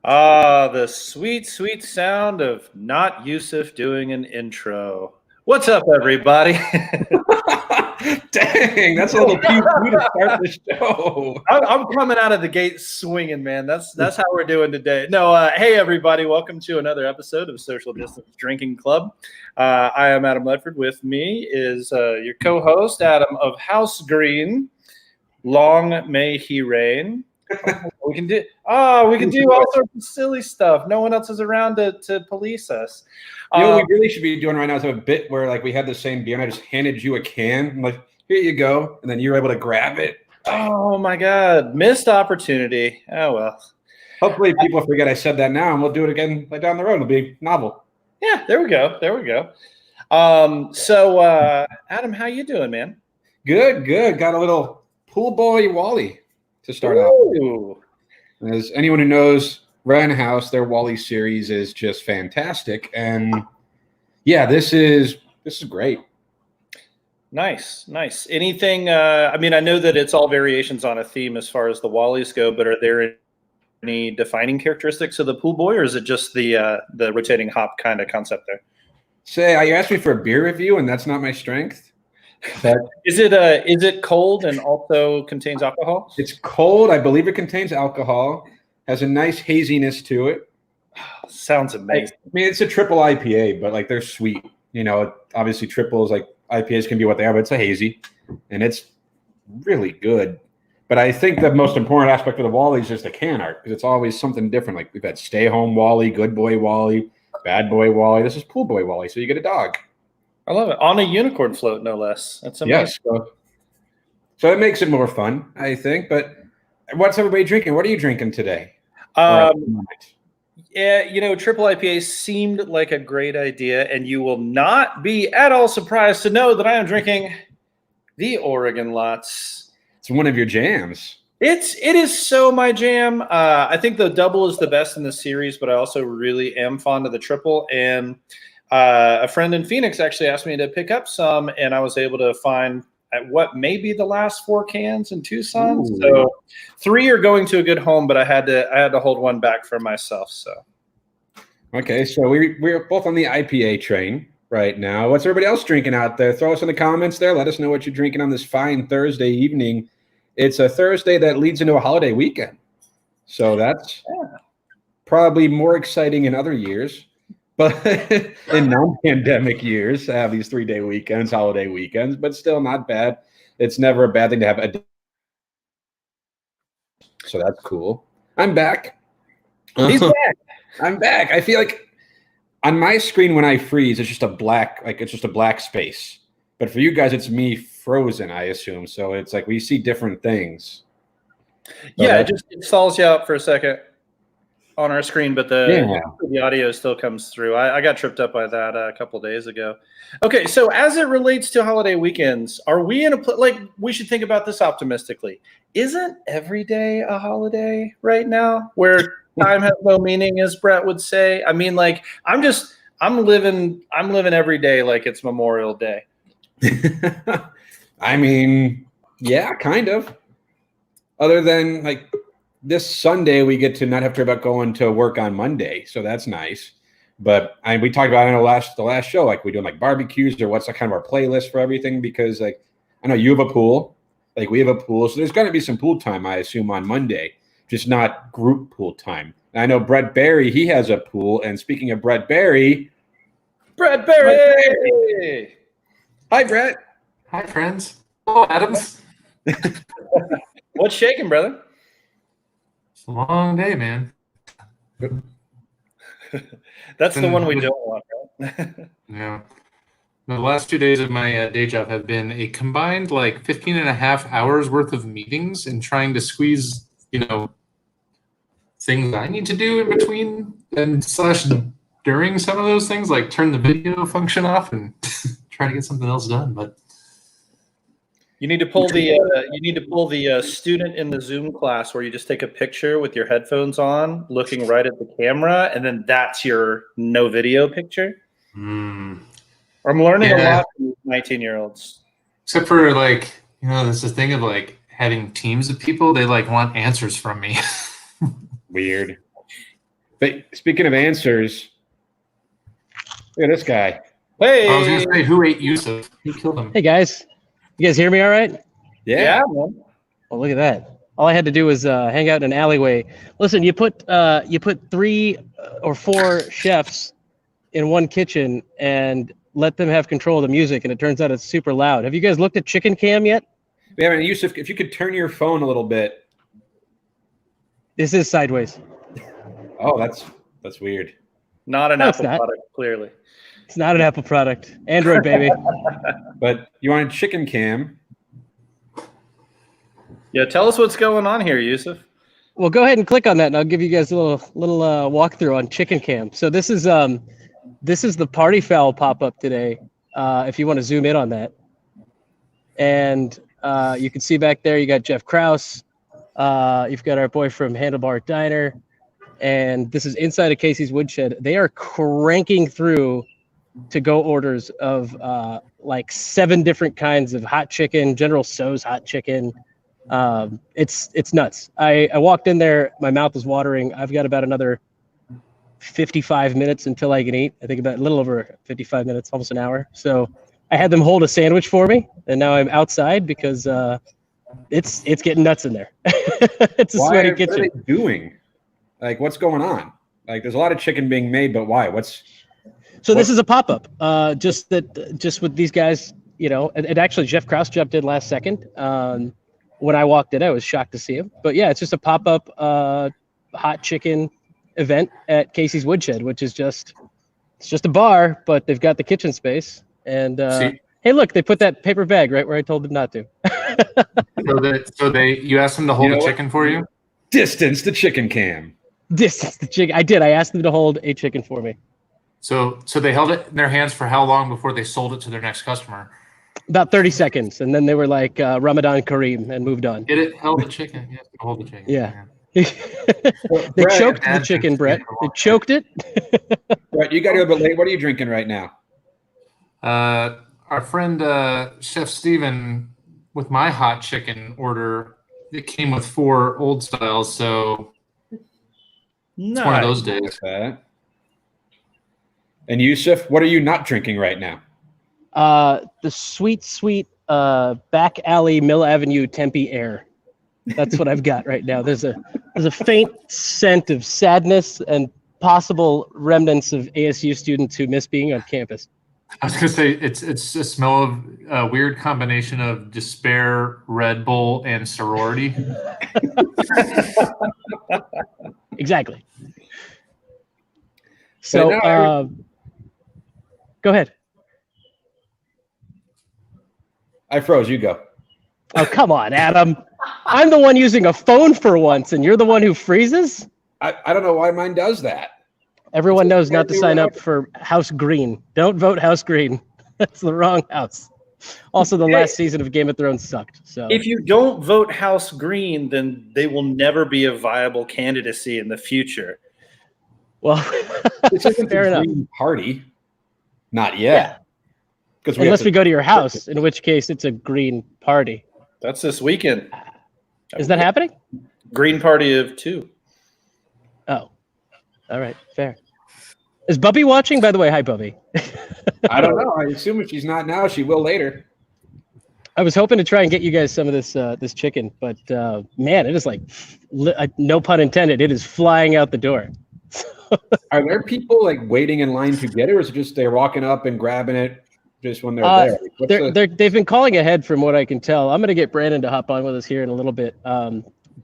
Ah, the sweet, sweet sound of not Yusuf doing an intro. What's up, everybody? Dang, that's a little too sweet to start the show. I'm coming out of the gate swinging, man. That's how we're doing today. No, hey, everybody. Welcome to another episode of Social Distance Drinking Club. I am Adam Ledford. With me is your co-host, Adam of House Green. Long may he reign. We can do all sorts of silly stuff. No one else is around to police us. You know what we really should be doing right now is have a bit where like we had the same beer and I just handed you a can. I'm like, here you go. And then you were able to grab it. Oh my God. Missed opportunity. Oh well. Hopefully people forget I said that now and we'll do it again like down the road. It'll be novel. Yeah, there we go. Adam, how you doing, man? Good. Got a little pool boy Wally to start out. As anyone who knows Ryan House, their Wally series is just fantastic. And yeah, this is great. Nice. Anything, I know that it's all variations on a theme as far as the Wallies go, but are there any defining characteristics of the pool boy, or is it just the rotating hop kind of concept there? Say, you asked me for a beer review, and that's not my strength. But is it cold and also contains alcohol? It's cold. I believe it contains alcohol. Has a nice haziness to it. Sounds amazing. I mean, it's a triple IPA, but like they're sweet. You know, obviously triples like IPAs can be what they are, but it's a hazy, and it's really good. But I think the most important aspect of the Wally is just the can art because it's always something different. Like we've had Stay Home Wally, Good Boy Wally, Bad Boy Wally. This is Pool Boy Wally, so you get a dog. I love it. On a unicorn float, no less. That's amazing. Yes. So it makes it more fun, I think. But what's everybody drinking? What are you drinking today? Yeah, triple IPA seemed like a great idea, and you will not be at all surprised to know that I am drinking the Oregon Lots. It's one of your jams. It is so my jam. I think the double is the best in the series, but I also really am fond of the triple. And a friend in Phoenix actually asked me to pick up some, and I was able to find at what may be the last 4 cans in Tucson. Ooh. So 3 are going to a good home, but I had to hold one back for myself. So okay, so we're both on the IPA train right now. What's everybody else drinking out there? Throw us in the comments there. Let us know what you're drinking on this fine Thursday evening. It's a Thursday that leads into a holiday weekend. So that's probably more exciting in other years. But in non-pandemic years, to have these 3-day weekends, holiday weekends, but still not bad. It's never a bad thing to have a. So that's cool. I'm back. He's back. I'm back. I feel like on my screen when I freeze, it's just a black space. But for you guys, it's me frozen, I assume. So it's like we see different things. Yeah, it stalls you out for a second on our screen, but the audio still comes through. I got tripped up by that a couple days ago. Okay, so as it relates to holiday weekends, are we in we should think about this optimistically. Isn't every day a holiday right now where time has no meaning, as Brett would say? I mean, like I'm living every day like it's Memorial Day. I mean, yeah, kind of. Other than like this Sunday, we get to not have to worry about going to work on Monday, so that's nice. But we talked about it in the last show, like we doing like barbecues or what's the kind of our playlist for everything. Because like I know you have a pool, like we have a pool, so there's going to be some pool time, I assume, on Monday, just not group pool time. And I know Brett Barry, he has a pool. And speaking of Brett Barry. Hi, Brett. Hi, friends. Hello, Adams. What's shaking, brother? It's a long day, man. That's the one we don't want, right? Yeah. The last 2 days of my day job have been a combined 15 and a half hours worth of meetings and trying to squeeze, things I need to do in between and / during some of those things, like turn the video function off and try to get something else done. But you need to pull the student in the Zoom class where you just take a picture with your headphones on, looking right at the camera, and then that's your no video picture. I'm learning a lot from 19-year-olds. Except for there's this thing of having teams of people. They want answers from me. Weird. But speaking of answers, look at this guy. Hey, I was going to say, who ate Yusuf? Who killed him? Hey guys, you guys hear me all right? yeah, man. Oh, look at that. All I had to do was hang out in an alleyway. Listen, you put 3 or 4 chefs in one kitchen and let them have control of the music, and it turns out it's super loud. Have you guys looked at Chicken Cam yet? We haven't, Yusuf, if you could turn your phone a little bit. This is sideways. Oh, that's weird. Not an No, it's Apple not. product, clearly. It's not an Apple product. Android, baby. But you wanted Chicken Cam. Yeah, tell us what's going on here, Yusuf. Well, go ahead and click on that, and I'll give you guys a little walkthrough on Chicken Cam. So this is the Party Fowl pop-up today. If you want to zoom in on that, and you can see back there, you got Jeff Krause. You've got our boy from Handlebar Diner, and this is inside of Casey's Woodshed. They are cranking through to-go orders of like 7 different kinds of hot chicken, General Tso's hot chicken. It's nuts. I walked in there, my mouth was watering. I've got about another 55 minutes until I can eat. I think about a little over 55 minutes, almost an hour. So I had them hold a sandwich for me, and now I'm outside because it's getting nuts in there. It's a sweaty kitchen. What are they doing? Like, what's going on? Like, there's a lot of chicken being made, but why? So this is a pop-up. Just with these guys, you know, and actually Jeff Krause jumped in last second. When I walked in, I was shocked to see him. But yeah, it's just a pop-up hot chicken event at Casey's Woodshed, which is just a bar, but they've got the kitchen space. And hey, look, they put that paper bag right where I told them not to. You asked them to hold a chicken for you? Distance the Chicken Cam. Distance the chicken. I did. I asked them to hold a chicken for me. So they held it in their hands for how long before they sold it to their next customer? About 30 seconds, and then they were like Ramadan Kareem and moved on. Did it held the chicken? You have to hold the chicken. Yeah. They choked the chicken, Brett. They choked it. Brett, you got here a little bit late. What are you drinking right now? Our friend Chef Steven, with my hot chicken order, it came with 4 old styles, so it's one of those days. And Yusuf, what are you not drinking right now? The sweet back alley Mill Avenue Tempe air. That's what I've got right now. There's a faint scent of sadness and possible remnants of ASU students who miss being on campus. I was gonna say it's a smell of a weird combination of despair, Red Bull, and sorority. Exactly. So go ahead. I froze. You go. Oh, come on, Adam. I'm the one using a phone for once, and you're the one who freezes? I don't know why mine does that. Everyone knows not to sign up for House Green. Don't vote House Green. That's the wrong house. Also, the last season of Game of Thrones sucked. So if you don't vote House Green, then they will never be a viable candidacy in the future. Well, This isn't fair the enough. Green Party. Not yet. Because Unless we go to your house, in which case it's a Green Party. That's this weekend. Is that happening? Green Party of 2. Oh, all right, fair. Is Bubby watching? By the way, hi, Bubby. I don't know. I assume if she's not now, she will later. I was hoping to try and get you guys some of this chicken, but man, it is like, no pun intended, it is flying out the door. Are there people like waiting in line to get it, or is it just they're walking up and grabbing it just when they're there? They've been calling ahead from what I can tell. I'm going to get Brandon to hop on with us here in a little bit.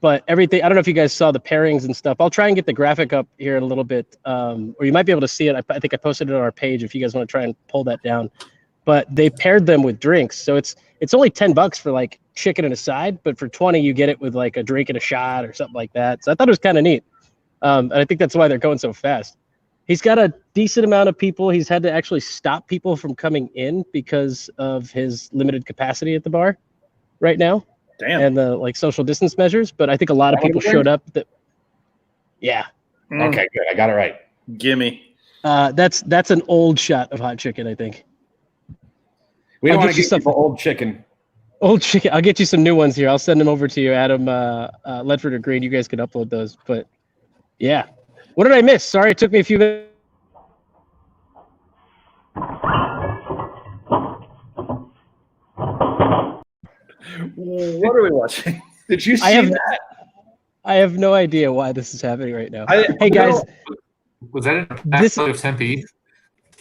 But everything, I don't know if you guys saw the pairings and stuff. I'll try and get the graphic up here in a little bit, or you might be able to see it. I think I posted it on our page if you guys want to try and pull that down. But they paired them with drinks. So it's only $10 for like chicken and a side, but for 20 you get it with like a drink and a shot or something like that. So I thought it was kind of neat. And I think that's why they're going so fast. He's got a decent amount of people. He's had to actually stop people from coming in because of his limited capacity at the bar right now. Damn. And the like social distance measures. But I think a lot of people showed up. Yeah. Okay, good. I got it right. Gimme. That's an old shot of hot chicken, I think. We don't I'll want to get you get people old chicken. Old chicken. I'll get you some new ones here. I'll send them over to you, Adam, Ledford or Green. You guys can upload those. But yeah, What did I miss? Sorry, it took me a few minutes. What are we watching? Did you see that? I have no idea why this is happening right now. Hey guys, Was that an This- episode of Tempe?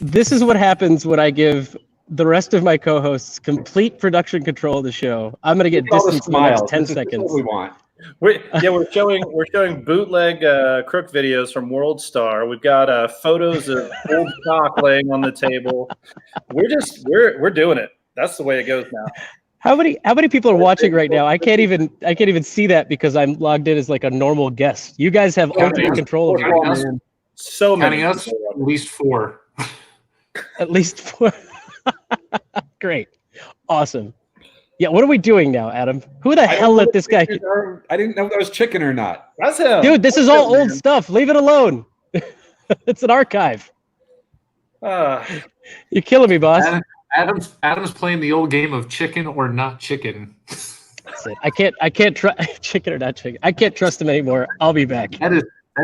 This is what happens when I give the rest of my co-hosts complete production control of the show. I'm going to get All the distance in the next smiles. 10 This is seconds. what we want. we're showing bootleg crook videos from World Star. We've got photos of old cock laying on the table. We're doing it. That's the way it goes now. How many people are watching right now? I can't even see that because I'm logged in as like a normal guest. You guys have ultimate control over Counting it. us, So many. counting us, at least 4. At least 4. Great. Awesome. Yeah, what are we doing now, Adam? Who the hell let this guy... I didn't know if that was chicken or not. That's him. Dude, this is That's all him, old man. stuff. Leave it alone. It's an archive. You're killing me, boss. Adam's playing the old game of chicken or not chicken. That's it. I can't trust chicken or not chicken. I can't trust him anymore. I'll be back. That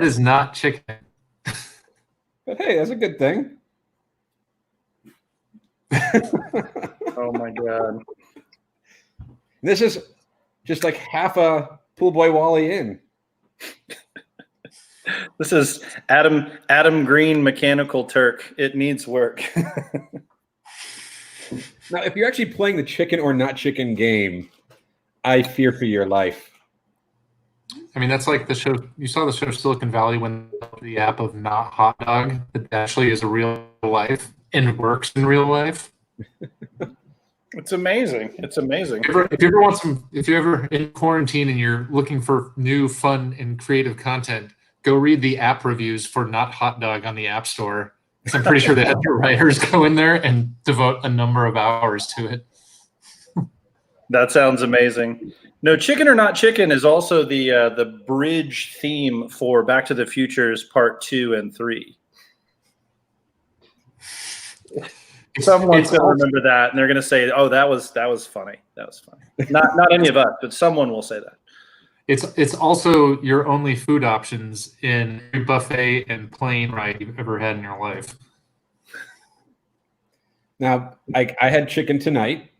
is not chicken. But hey, that's a good thing. Oh my god. This is just like half a pool boy Wally in. This is Adam Green Mechanical Turk. It needs work. Now, if you're actually playing the chicken or not chicken game, I fear for your life. I mean, that's like the show. You saw the show Silicon Valley when the app of Not Hot Dog that actually is a real life and works in real life. It's amazing. It's amazing. If you're ever in quarantine and you're looking for new, fun, and creative content, go read the app reviews for Not Hot Dog on the App Store. I'm pretty sure they had the writers go in there and devote a number of hours to it. That sounds amazing. No, Chicken or Not Chicken is also the bridge theme for Back to the Future's Part 2 and 3. Someone's going to remember that, and they're going to say, "Oh, that was funny. That was funny." Not any of us, but someone will say that. It's also your only food options in every buffet and plane ride you've ever had in your life. Now, I had chicken tonight.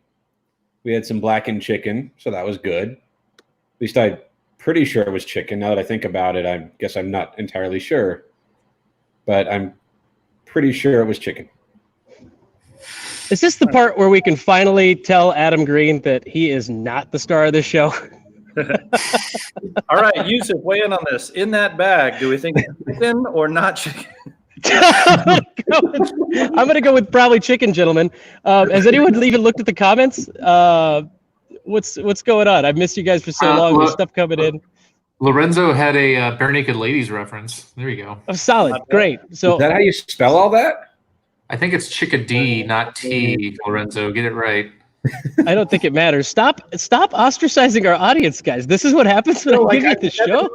We had some blackened chicken, so that was good. At least I'm pretty sure it was chicken. Now that I think about it, I guess I'm not entirely sure. But I'm pretty sure it was chicken. Is this the part where we can finally tell Adam Green that he is not the star of this show? All right, Yusuf, weigh in on this. In that bag, do we think it's chicken or not chicken? I'm gonna go with probably chicken, gentlemen. Has anyone even looked at the comments? What's going on? I've missed you guys for so long. There's stuff coming in. Lorenzo had a bare naked ladies reference. There you go. Oh, solid, great. So Is that how you spell all that? I think it's Chickadee, not T. Lorenzo, get it right. I don't think it matters. Stop ostracizing our audience, guys. This is what happens when I give you the show.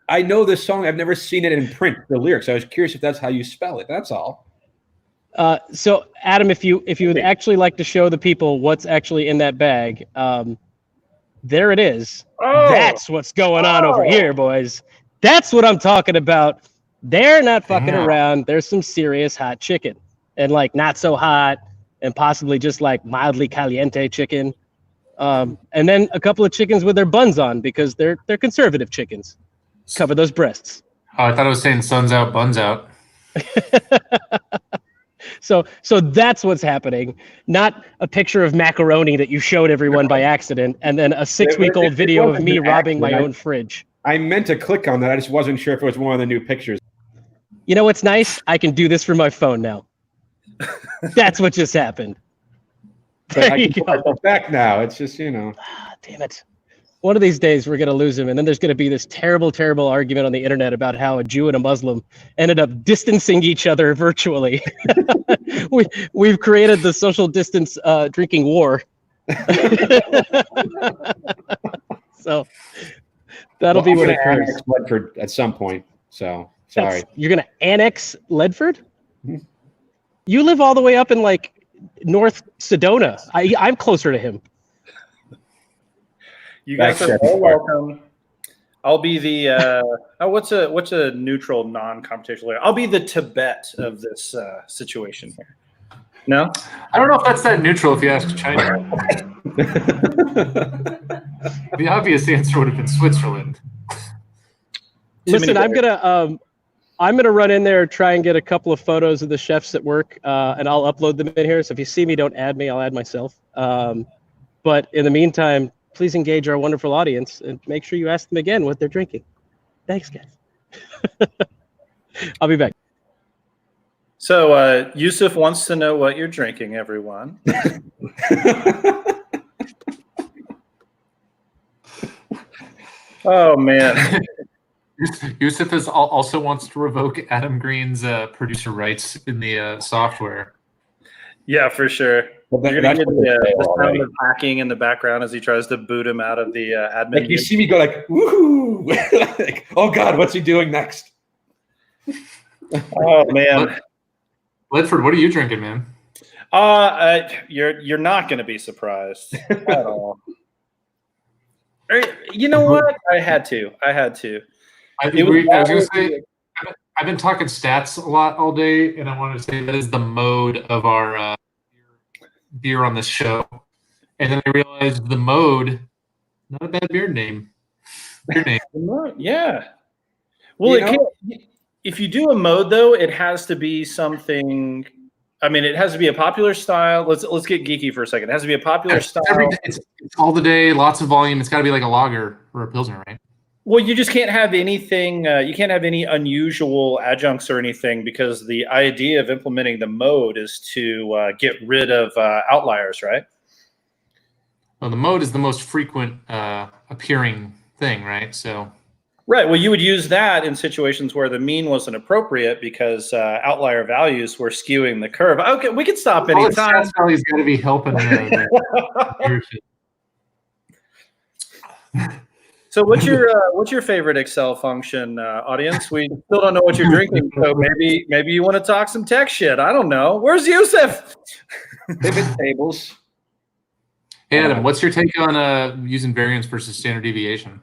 I know this song. I've never seen it in print, the lyrics. I was curious if that's how you spell it. That's all. So, Adam, if you would actually like to show the people what's actually in that bag, there it is. Oh. That's what's going on over here, boys. That's what I'm talking about. They're not fucking around. There's some serious hot chicken, and like not so hot, and possibly just like mildly caliente chicken, and then a couple of chickens with their buns on because they're conservative chickens. Cover those breasts. Oh, I thought it was saying suns out, buns out. So that's what's happening. Not a picture of macaroni that you showed everyone by accident, and then a 6-week-old video of me robbing my own fridge. I meant to click on that. I just wasn't sure if it was one of the new pictures. You know what's nice? I can do this from my phone now. That's what just happened. But I There you can put go. myself back now. It's just, Damn it. One of these days we're going to lose him, and then there's going to be this terrible, terrible argument on the internet about how a Jew and a Muslim ended up distancing each other virtually. We've created the social distance drinking war. So that'll be what occurs. Ledford at some point. So sorry. You're going to annex Ledford? Mm-hmm. You live all the way up in like North Sedona. I'm closer to him. You guys That's are all welcome. I'll be the what's a neutral non-computational layer? I'll be the Tibet of this situation here. No, I don't know if that's that neutral. If you ask China, the obvious answer would have been Switzerland. Listen, I'm gonna run in there, try and get a couple of photos of the chefs at work, and I'll upload them in here. So if you see me, don't add me. I'll add myself. But in the meantime, please engage our wonderful audience and make sure you ask them again what they're drinking. Thanks, guys. I'll be back. So Yusuf wants to know what you're drinking, everyone. Oh man. Yusuf also wants to revoke Adam Green's producer rights in the software. Yeah, for sure. Well, You're gonna hear the sound of hacking in the background as he tries to boot him out of the admin. Like you see me go like, woohoo! Like, oh God, what's he doing next? Oh man. Ledford, what are you drinking, man? You're not gonna be surprised at all. You know what? I had to. I was gonna say, I've been talking stats a lot all day, and I wanted to say that is the mode of our beer on this show. And then I realized the mode, not a bad beer name. Yeah. Well, if you do a mode though, it has to be something. I mean, it has to be a popular style. Let's get geeky for a second. It has to be a popular style. It's all the day, lots of volume. It's got to be like a lager or a pilsner, right? Well, you just can't have anything. You can't have any unusual adjuncts or anything because the idea of implementing the mode is to get rid of outliers, right? Well, the mode is the most frequent appearing thing, right? So. Right. Well, you would use that in situations where the mean wasn't appropriate because outlier values were skewing the curve. Okay, we can stop anytime. Stats value's got to be helping. So what's your favorite Excel function, audience? We still don't know what you're drinking, so maybe you want to talk some tech shit. I don't know. Where's Yusuf? Pivot tables. Hey Adam, what's your take on using variance versus standard deviation?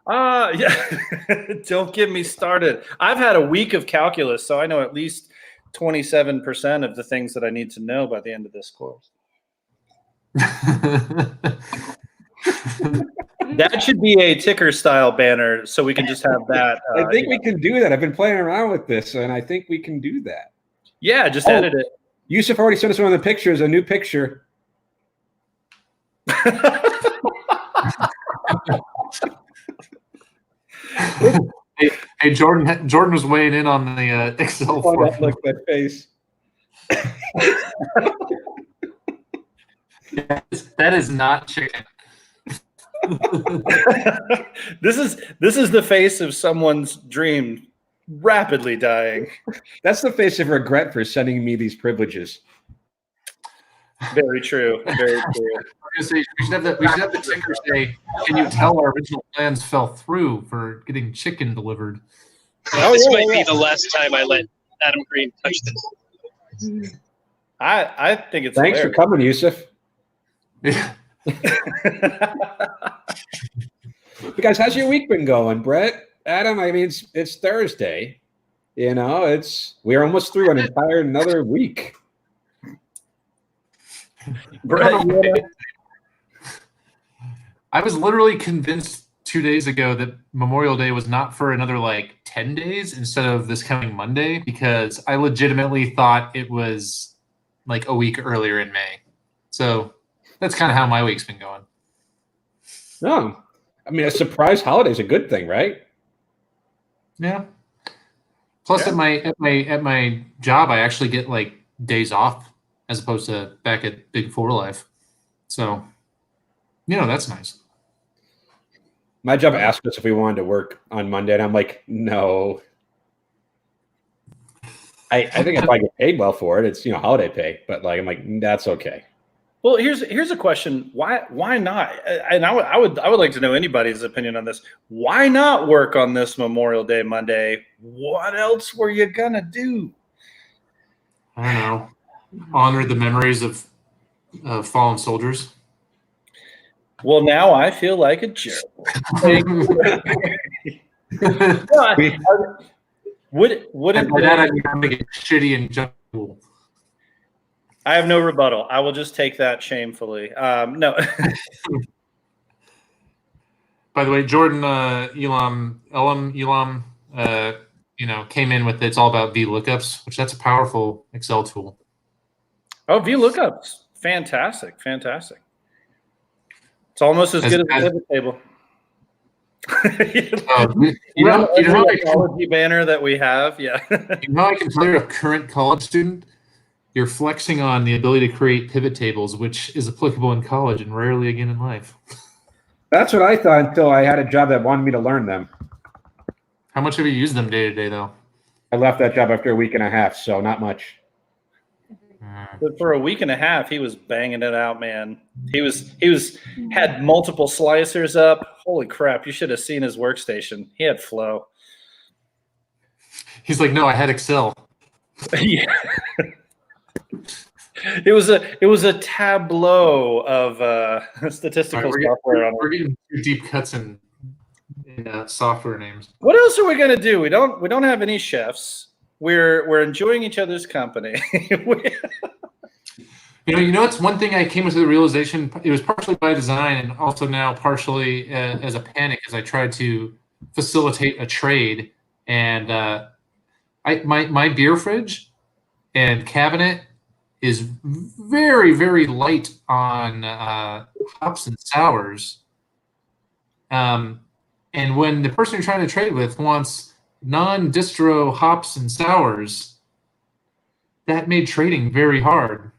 Yeah. Don't get me started. I've had a week of calculus, so I know at least 27% of the things that I need to know by the end of this course. That should be a ticker style banner so we can just have that. I think we can do that. I've been playing around with this, and I think we can do that. Yeah, just edit it. Yusuf already sent us one of the pictures, a new picture. Hey, Jordan was weighing in on the Excel form. That face. That is not chicken. This is the face of someone's dream rapidly dying. That's the face of regret for sending me these privileges. Very true. Very true. We should have the ticker say, "Can you tell our original plans fell through for getting chicken delivered?" This might be the last time I let Adam Green touch this. I think it's. Thanks for coming, Yusuf. Yeah. Guys, how's your week been going, Brett? Adam, I mean, it's Thursday. You know, we're almost through another week. Brett, I was literally convinced 2 days ago that Memorial Day was not for another 10 days instead of this coming Monday because I legitimately thought it was a week earlier in May. So that's kind of how my week's been going. No, I mean, a surprise holiday is a good thing, right? Yeah. Plus, at my job, I actually get days off as opposed to back at Big Four life. So, that's nice. My job asked us if we wanted to work on Monday, and I'm like, no. I think if I get paid well for it, it's holiday pay. But I'm like, that's okay. Well, here's a question. Why not? And I would like to know anybody's opinion on this. Why not work on this Memorial Day Monday? What else were you gonna do? I don't know. Honor the memories of fallen soldiers. Well, now I feel like a jerk. Would And it by that I be? mean I'm making shitty and jungle. I have no rebuttal. I will just take that shamefully. No. By the way, Jordan Elam, came in with it's all about VLOOKUPs, which that's a powerful Excel tool. Oh, VLOOKUPs. Fantastic. It's almost as good as a pivot table. You know the technology banner that we have. Yeah. I can tell you're a current college student. You're flexing on the ability to create pivot tables, which is applicable in college and rarely again in life. That's what I thought until I had a job that wanted me to learn them. How much have you used them day to day, though? I left that job after a week and a half, so not much. But for a week and a half, he was banging it out, man. He had multiple slicers up. Holy crap! You should have seen his workstation. He had flow. He's like, no, I had Excel. Yeah. It was a tableau of statistical software. We're getting deep cuts in software names. What else are we gonna do? We don't have any chefs. We're enjoying each other's company. You know, it's one thing I came to the realization. It was partially by design, and also now partially as a panic, as I tried to facilitate a trade. And my beer fridge and cabinet is very, very light on hops and sours. And when the person you're trying to trade with wants non-distro hops and sours, that made trading very hard.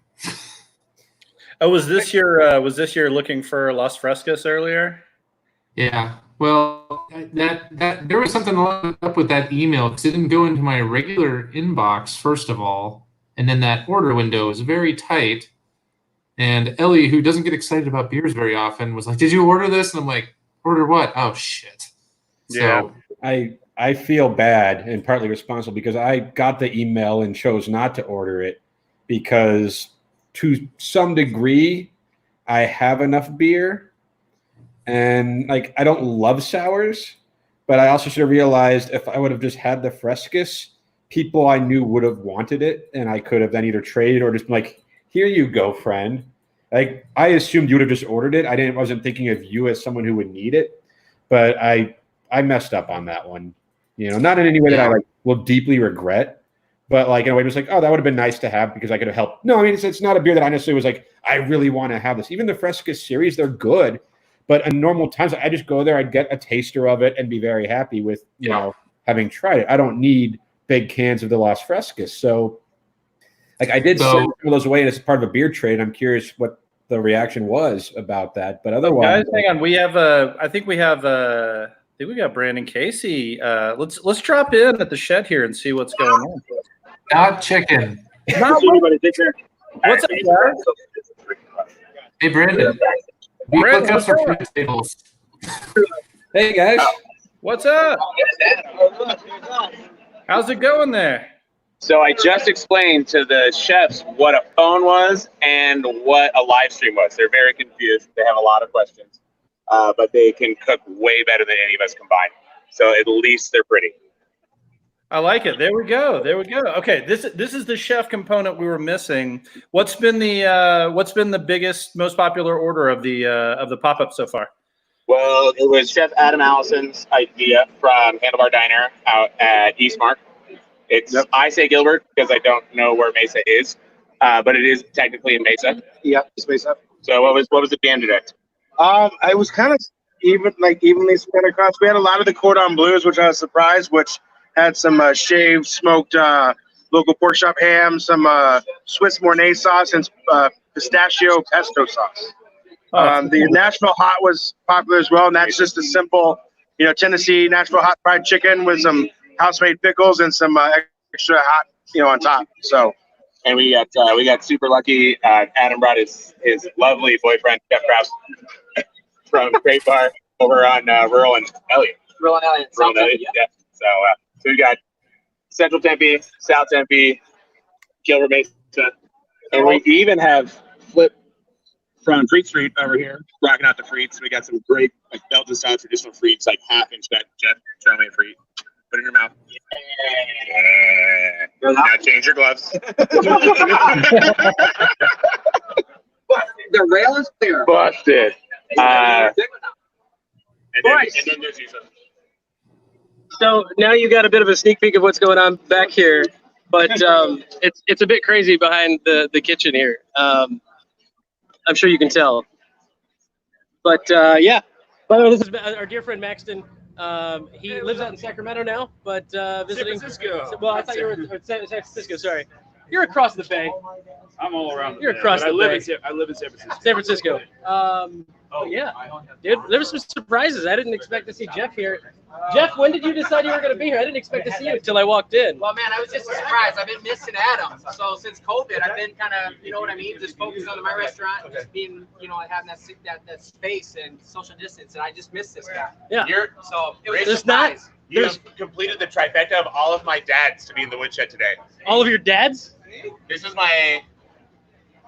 Oh, was this your looking for Las Frescas earlier? Yeah. Well, that there was something up with that email because it didn't go into my regular inbox first of all, and then that order window is very tight. And Ellie, who doesn't get excited about beers very often, was like, "Did you order this?" And I'm like, "Order what? Oh shit!" Yeah. So, I feel bad and partly responsible because I got the email and chose not to order it because to some degree I have enough beer and like I don't love sours, but I also should have realized if I would have just had the Frescas, people I knew would have wanted it and I could have then either traded or just been like, here you go, friend. Like I assumed you would have just ordered it. I wasn't thinking of you as someone who would need it, but I messed up on that one. You know, not in any way that I like will deeply regret, but like in a way, it was like, oh, that would have been nice to have because I could have helped. No, I mean, it's not a beer that I necessarily was like, I really want to have this. Even the Fresca series, they're good, but in normal times, I just go there, I'd get a taster of it and be very happy with, you know, having tried it. I don't need big cans of the Las Frescas. So like I did send some of those away as part of a beer trade. I'm curious what the reaction was about that, but otherwise. Guys, hang on. We have I think we got Brandon Casey. Let's drop in at the shed here and see what's going on. not chicken. What's up, guys? Hey, Brandon. Brandon, VLOOKUPs for pivot tables. Hey guys. What's up? How's it going there? So I just explained to the chefs what a phone was and what a live stream was. They're very confused. They have a lot of questions, but they can cook way better than any of us combined. So at least they're pretty. I like it. There we go. Okay, this is the chef component we were missing. What's been the biggest, most popular order of the pop-up so far? Well, it was Chef Adam Allison's idea from Handlebar Diner out at Eastmark. It's I say Gilbert because I don't know where Mesa is, but it is technically in Mesa. Yeah, it's Mesa. So what was the jam today? I was kind of evenly spread across. We had a lot of the cordon bleus, which I was surprised, which had some shaved, smoked local pork chop ham, some Swiss Mornay sauce, and pistachio pesto sauce. The Nashville hot was popular as well, and that's just a simple, Tennessee Nashville hot fried chicken with some house-made pickles and some extra hot, on top. So, and we got super lucky. Adam brought his lovely boyfriend Jeff Krause from Great Bar over on Rural and Elliott. Rural and Elliott. Yeah. So we got Central Tempe, South Tempe, Gilbert Mesa, and we even have from Frites Street over here, rocking out the Frites. We got some great like Belgian style traditional Frites, like half-inch that Jeff, show me a Frite. Put it in your mouth. Yeah. Now change your gloves. The rail is clear. Busted. And then there's Jesus. So now you got a bit of a sneak peek of what's going on back here, but it's a bit crazy behind the kitchen here. I'm sure you can tell. But yeah, by the way, this is our dear friend Maxton. He lives out in Sacramento now, but visiting. San Francisco. Well, I thought you were in San Francisco. Sorry, you're across the bay. I'm all around. You're across the bay. I live in San Francisco. San Francisco. But yeah, dude, there were some surprises. I didn't expect to see Jeff here. Jeff, when did you decide you were going to be here? I didn't expect to see you until I walked in. Well, man, I was just surprised. I've been missing Adam. So since COVID, I've been kind of, you know what I mean, just focused on my restaurant, and just being, you know, having that space and social distance, and I just missed this guy. Yeah. So it was a There's surprise. You have completed the trifecta of all of my dads to be in the Woodshed today. All of your dads? This is my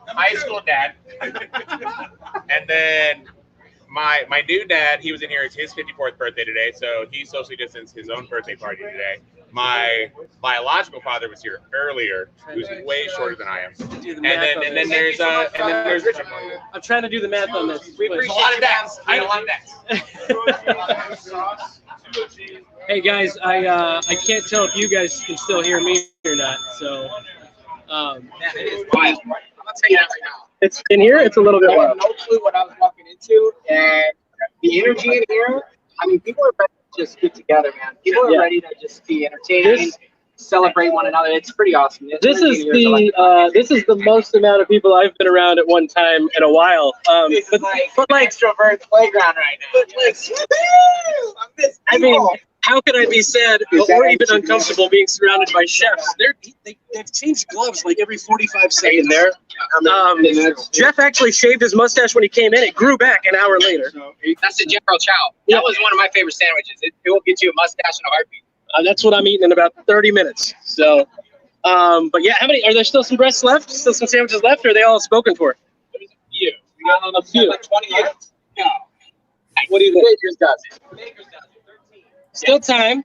high school dad. And then my new dad, he was in here. It's his 54th birthday today, so he socially distanced his own birthday party today. My biological father was here earlier, who's way shorter than I am. And then there's Richard. I'm trying to do the math on this. We There's appreciate a lot of you, dads. man. I had a lot of dads. Hey guys, I can't tell if you guys can still hear me or not. So Man, it is wild. I'm gonna tell you that right now. it's in here. It's a little bit I wild. had no clue what I was walking into, and the energy in here. I mean, people are ready to just get together, man. People are ready to just be entertaining, celebrate one another. It's pretty awesome. This is the most amount of people I've been around at one time in a while. This is like like extrovert playground right now. But like, I mean, how can I be sad or even uncomfortable being surrounded by chefs? They've changed gloves like every 45 seconds. There. Jeff actually shaved his mustache when he came in. It grew back an hour later. That's the General Chow. That was one of my favorite sandwiches. It will get you a mustache in a heartbeat. That's what I'm eating in about 30 minutes. So, but yeah, are there still some breasts left? Still some sandwiches left, or are they all spoken for? There's a few. We got a few. Like 20 minutes? No. What do you think? Baker's does it. Baker's does it. 13. Still time.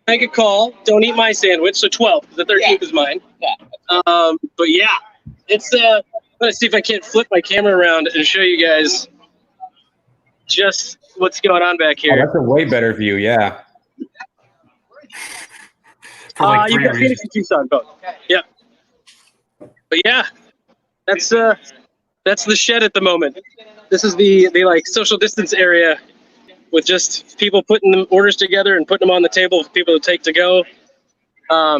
Make a call. Don't eat my sandwich. So 12. The 13th is mine. Yeah. But yeah, it's I'm gonna see if I can't flip my camera around and show you guys just what's going on back Oh, here. that's a way better view. Yeah. For like You've three got Phoenix reasons. and Tucson both. Yeah. But yeah, that's the shed at the moment. This is the like social distance area with just people putting the orders together and putting them on the table for people to take to go.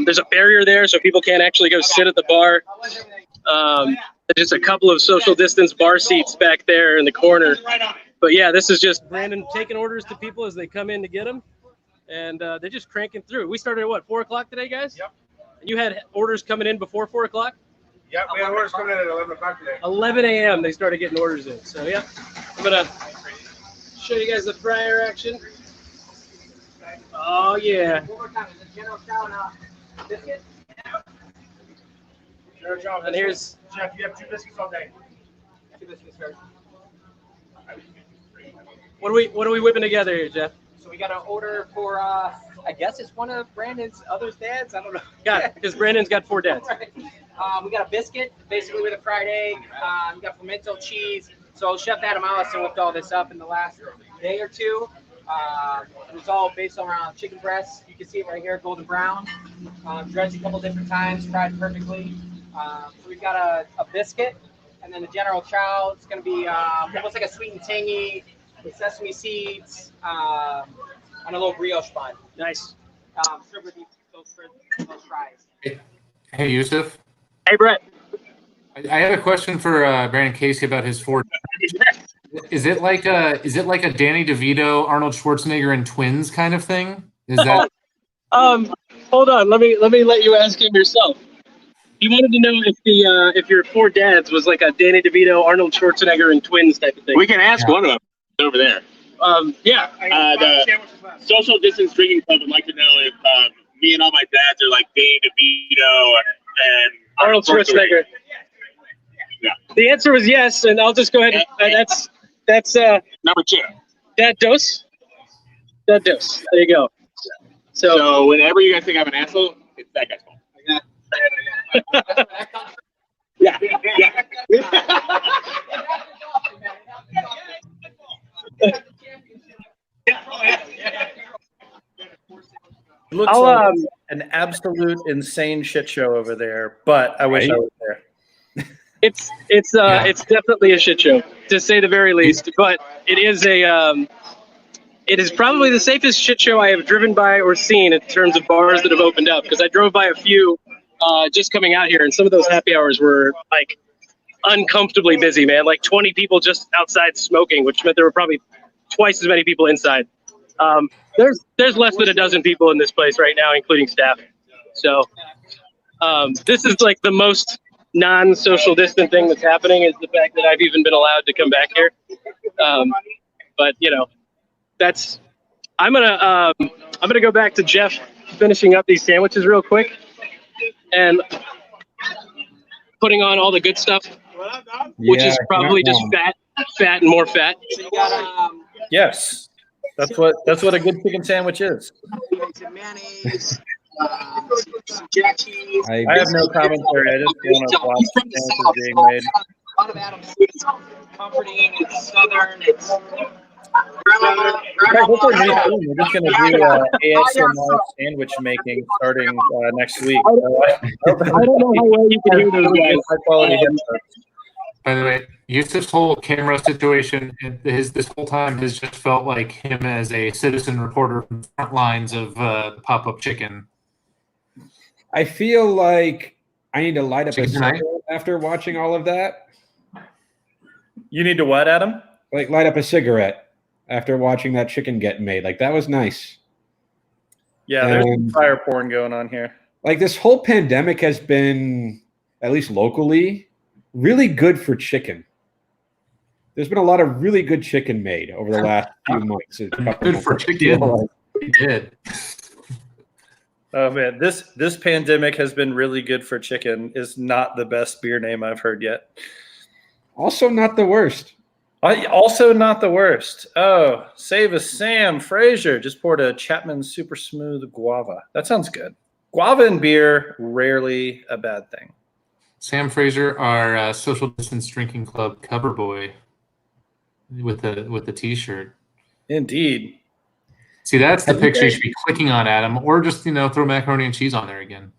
There's a barrier there so people can't actually go sit at the bar. There's just a couple of social distance bar seats back there in the corner. But yeah, this is just Brandon taking orders to people as they come in to get them. And they're just cranking through. We started at what, 4 o'clock today, guys? Yep. And you had orders coming in before 4 o'clock? Yep, we had orders coming in at 11 o'clock today. 11 a.m. they started getting orders in. So yeah, I'm gonna show you guys the fryer action. Oh yeah. One more time. Is it General Chow now? Biscuit? And here's Jeff, you have 2 biscuits all day. 2 biscuits first. what are we whipping together here, Jeff? So we got an order for, I guess it's one of Brandon's other dads. I don't know. Got it, because Brandon's got 4 dads. Right. We got a biscuit, basically with a fried egg. We got pimento cheese. So Chef Adam Allison whipped all this up in the last day or two. It's all based around chicken breasts. You can see it right here, golden brown. Dredged a couple different times, fried perfectly. So we've got a biscuit, and then the General Chow. It's going to be almost like a sweet and tangy with sesame seeds on a little brioche bun. Nice. Served with those fries. Hey, Yusuf. Hey, Brett. I had a question for Brandon Casey about his 4. Is it like a Danny DeVito, Arnold Schwarzenegger, and twins kind of thing? Is that? Hold on. Let me let you ask him yourself. He wanted to know if your 4 dads was like a Danny DeVito, Arnold Schwarzenegger, and twins type of thing. We can ask one of them over there. Yeah. The Social Distance Drinking Club would like to know if me and all my dads are like Danny DeVito and Arnold Schwarzenegger. The answer was yes, and I'll just go ahead. That's Number 2. that dose. That dose. There you go. So whenever you guys think I'm an asshole, it's that guy's fault. Yeah. It looks I'll, like an absolute insane shit show over there, but I wish I was there. It's definitely a shit show, to say the very least. But it is it is probably the safest shit show I have driven by or seen in terms of bars that have opened up. Because I drove by a few just coming out here, and some of those happy hours were like uncomfortably busy, man. Like 20 people just outside smoking, which meant there were probably twice as many people inside. There's less than a dozen people in this place right now, including staff. So this is like the most non-social distant thing that's happening is the fact that I've even been allowed to come back here. But you know, I'm gonna go back to Jeff finishing up these sandwiches real quick and putting on all the good stuff, which is probably just fat and more fat. Yes, that's what a good chicken sandwich is. Jack cheese. I have no commentary. I just want to watch the sandwiches being made. A lot of Adam's food is comforting. It's southern. It's Guys, what's our new thing? We're just going to do ASMR sandwich making starting next week. I don't know how well you can hear those guys. High quality headsets. By the way, Yusuf's whole camera situation, this whole time has just felt like him as a citizen reporter from the front lines of pop-up chicken. I feel like I need to light up a Chicken cigarette tonight? after watching all of that. You need to what, Adam? Like light up a cigarette after watching that chicken get made. Like that was nice. Yeah, there's some fire porn going on here. Like this whole pandemic has been, at least locally, really good for chicken. There's been a lot of really good chicken made over the last few months. Good for chicken. He did. Oh man, this pandemic has been really good for chicken is not the best beer name I've heard yet. Also not the worst. Also not the worst. Oh, save us, Sam Fraser just poured a Chapman Super Smooth Guava. That sounds good. Guava and beer, rarely a bad thing. Sam Fraser, our social distance drinking club cover boy, with the T-shirt. Indeed. See, that's the picture you should be clicking on, Adam, or just throw macaroni and cheese on there again.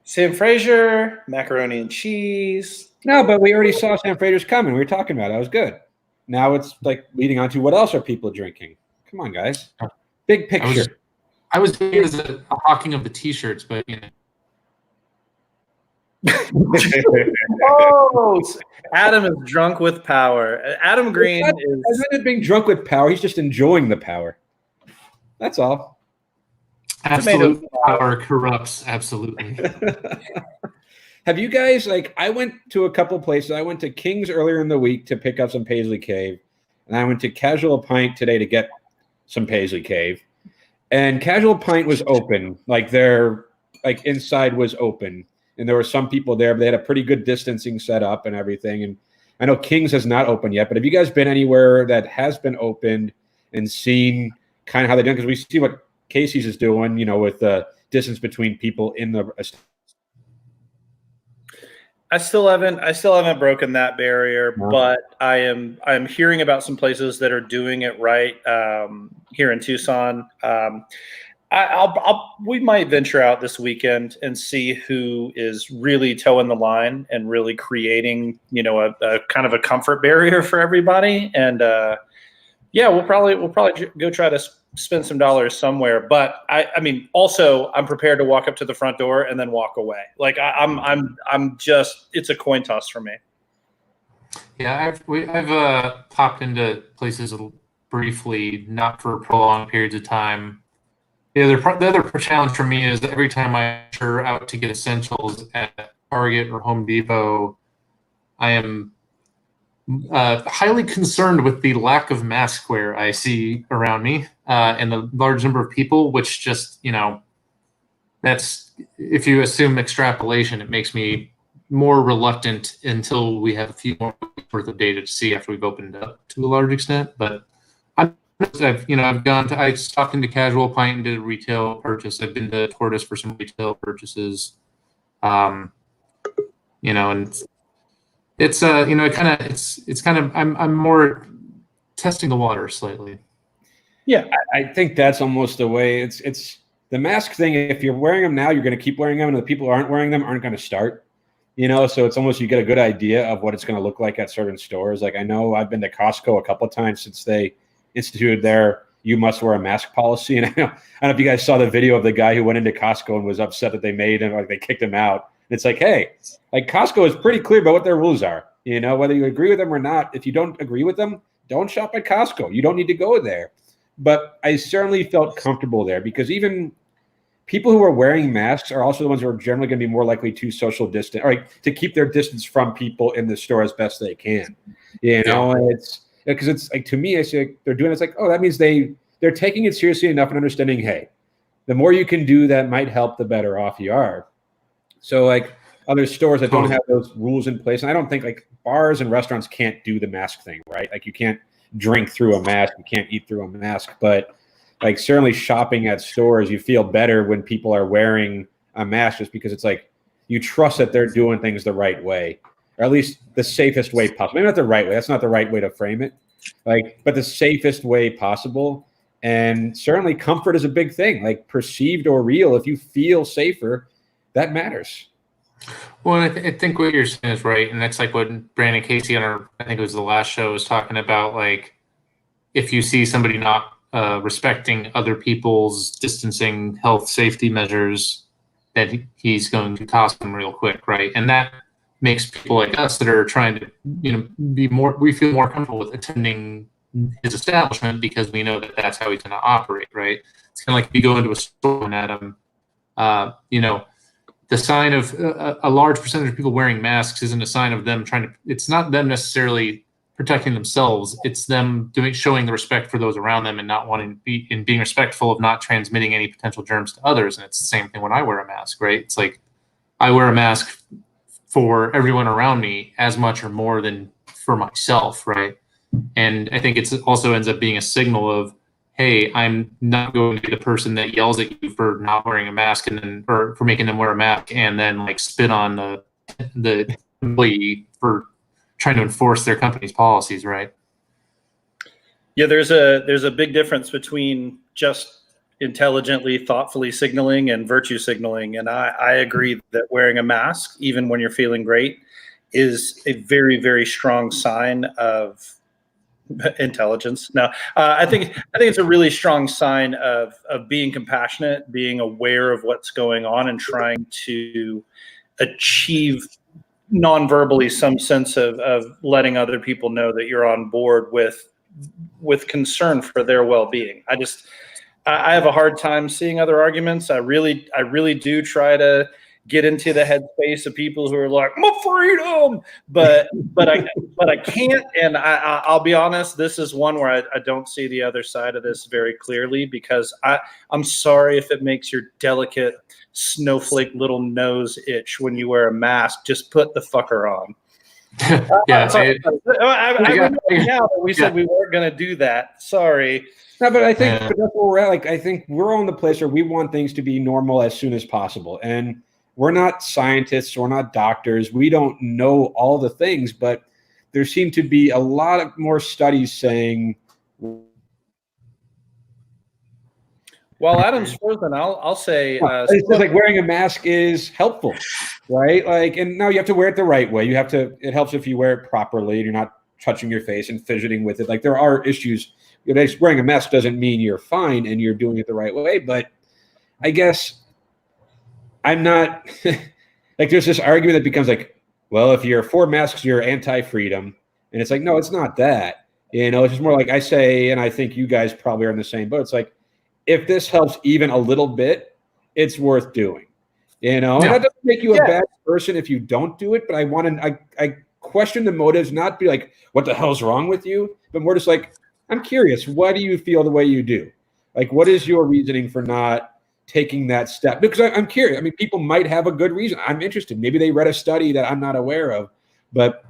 Sam Fraser, macaroni and cheese. No, but we already saw Sam Fraser's coming. We were talking about it. That was good. Now it's like leading on to what else are people drinking? Come on, guys. Big picture. I was doing as a hawking of the T-shirts, but Oh, Adam is drunk with power. Adam Green is. Isn't being drunk with power? He's just enjoying the power. That's all. Absolute power corrupts. Absolutely. Have you guys I went to a couple places. I went to King's earlier in the week to pick up some Paisley Cave, and I went to Casual Pint today to get some Paisley Cave. And Casual Pint was open, their inside was open. And there were some people there, but they had a pretty good distancing set up and everything. And I know King's has not opened yet, but have you guys been anywhere that has been opened and seen kind of how they're doing? Because we see what Casey's is doing, with the distance between people in the. I still haven't broken that barrier, but I'm hearing about some places that are doing it right here in Tucson. We might venture out this weekend and see who is really towing the line and really creating, a kind of a comfort barrier for everybody. And we'll probably go try to spend some dollars somewhere. But I mean, also I'm prepared to walk up to the front door and then walk away. I'm just, it's a coin toss for me. Yeah, I've popped into places briefly, not for prolonged periods of time. The other challenge for me is that every time I venture out to get essentials at Target or Home Depot, I am highly concerned with the lack of maskwear I see around me and the large number of people, which just, that's, if you assume extrapolation, it makes me more reluctant until we have a few more weeks worth of data to see after we've opened up to a large extent. But I've gone to, I stopped into Casual Pint and did a retail purchase. I've been to Tortoise for some retail purchases. And it's I'm more testing the water slightly. Yeah, I think that's almost the way. It's the mask thing. If you're wearing them now, you're going to keep wearing them, and the people who aren't wearing them aren't going to start. So it's almost, you get a good idea of what it's going to look like at certain stores. Like, I know I've been to Costco a couple of times since they instituted their "you must wear a mask" policy, and I don't know if you guys saw the video of the guy who went into Costco and was upset that they made him, like, they kicked him out. It's like, hey, like, Costco is pretty clear about what their rules are. Whether you agree with them or not, if you don't agree with them, don't shop at Costco. You don't need to go there. But I certainly felt comfortable there, because even people who are wearing masks are also the ones who are generally going to be more likely to social distance, or to keep their distance from people in the store as best they can. And it's because it's like, to me, I say they're doing it's like, oh, that means they're taking it seriously enough and understanding, hey, the more you can do that might help, the better off you are. So, like, other stores that don't have those rules in place, and I don't think, like, bars and restaurants can't do the mask thing, right? Like, you can't drink through a mask, you can't eat through a mask, but, like, certainly shopping at stores, you feel better when people are wearing a mask, just because it's like you trust that they're doing things the right way, or at least the safest way possible. Maybe not the right way. That's not the right way to frame it. But the safest way possible. And certainly comfort is a big thing, like, perceived or real. If you feel safer, that matters. Well, I think what you're saying is right, and that's like what Brandon Casey on I think it was the last show, was talking about. Like, if you see somebody not respecting other people's distancing, health, safety measures, that he's going to toss them real quick, right? And that makes people like us that are trying to, we feel more comfortable with attending his establishment, because we know that that's how he's going to operate, right? It's kind of like if you go into a store and Adam, the sign of a large percentage of people wearing masks isn't a sign of them it's not them necessarily protecting themselves. It's them showing the respect for those around them, and not wanting to being respectful of not transmitting any potential germs to others. And it's the same thing when I wear a mask, right? It's like, I wear a mask for everyone around me as much or more than for myself, right? And I think it also ends up being a signal of, hey, I'm not going to be the person that yells at you for not wearing a mask, or for making them wear a mask, and then, like, spit on the employee for trying to enforce their company's policies, right? Yeah, there's a big difference between just intelligently, thoughtfully signaling and virtue signaling. And I agree that wearing a mask, even when you're feeling great, is a very, very strong sign of intelligence. No, I think it's a really strong sign of being compassionate, being aware of what's going on, and trying to achieve non-verbally some sense of letting other people know that you're on board with concern for their well-being. I have a hard time seeing other arguments. I really do try to get into the headspace of people who are like, my freedom, but I can't. And I'll be honest, this is one where I don't see the other side of this very clearly, because I'm sorry if it makes your delicate snowflake little nose itch when you wear a mask. Just put the fucker on. Yeah, I remember now that we said we weren't going to do that. Sorry. No, but I think but that's where we're at. Like, I think we're on the place where we want things to be normal as soon as possible. And we're not scientists, we're not doctors. We don't know all the things, but there seem to be a lot of more studies saying. While Adam's frozen, I'll say it's like wearing a mask is helpful, right? Like, and now you have to wear it the right way. It helps if you wear it properly and you're not touching your face and fidgeting with it. Like, there are issues. Wearing a mask doesn't mean you're fine and you're doing it the right way. But I guess I'm not like, there's this argument that becomes like, well, if you're for masks, you're anti-freedom. And it's like, no, it's not that. It's just more like I say, and I think you guys probably are in the same boat. It's like, if this helps even a little bit, it's worth doing. And that doesn't make you a bad person if you don't do it. But I question the motives, not be like, what the hell's wrong with you? But more just like, I'm curious, why do you feel the way you do? Like, what is your reasoning for not taking that step? Because I'm curious. I mean, people might have a good reason. I'm interested. Maybe they read a study that I'm not aware of, but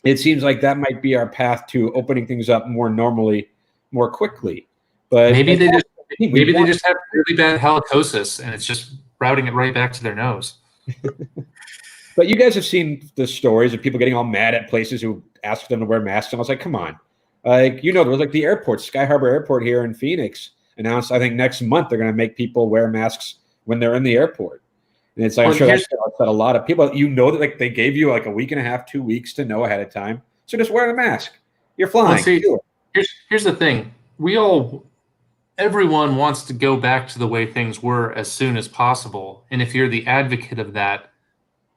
it seems like that might be our path to opening things up more normally, more quickly. But maybe they just have really bad halichosis, and it's just routing it right back to their nose. But you guys have seen the stories of people getting all mad at places who ask them to wear masks. And I was like, come on. Like, there was like the airport, Sky Harbor Airport here in Phoenix announced, I think next month they're going to make people wear masks when they're in the airport. And it's like, I'm sure that's upset a lot of people. That like they gave you like a week and a half, 2 weeks to know ahead of time. So just wear the mask. You're flying. Well, see, here's the thing. Everyone wants to go back to the way things were as soon as possible. And if you're the advocate of that,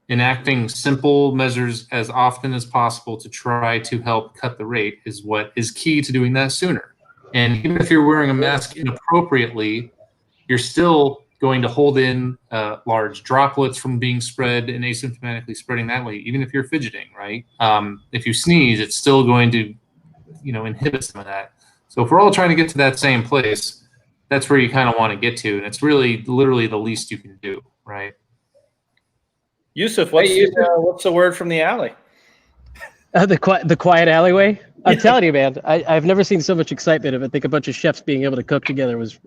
enacting simple measures as often as possible to try to help cut the rate is what is key to doing that sooner. And even if you're wearing a mask inappropriately, you're still going to hold in large droplets from being spread and asymptomatically spreading that way, even if you're fidgeting, right? If you sneeze, it's still going to, inhibit some of that. So if we're all trying to get to that same place, that's where you kind of want to get to. And it's really literally the least you can do, right? Yusuf, what's the word from the alley? The quiet alleyway. I'm telling you, man, I've never seen so much excitement. I think a bunch of chefs being able to cook together was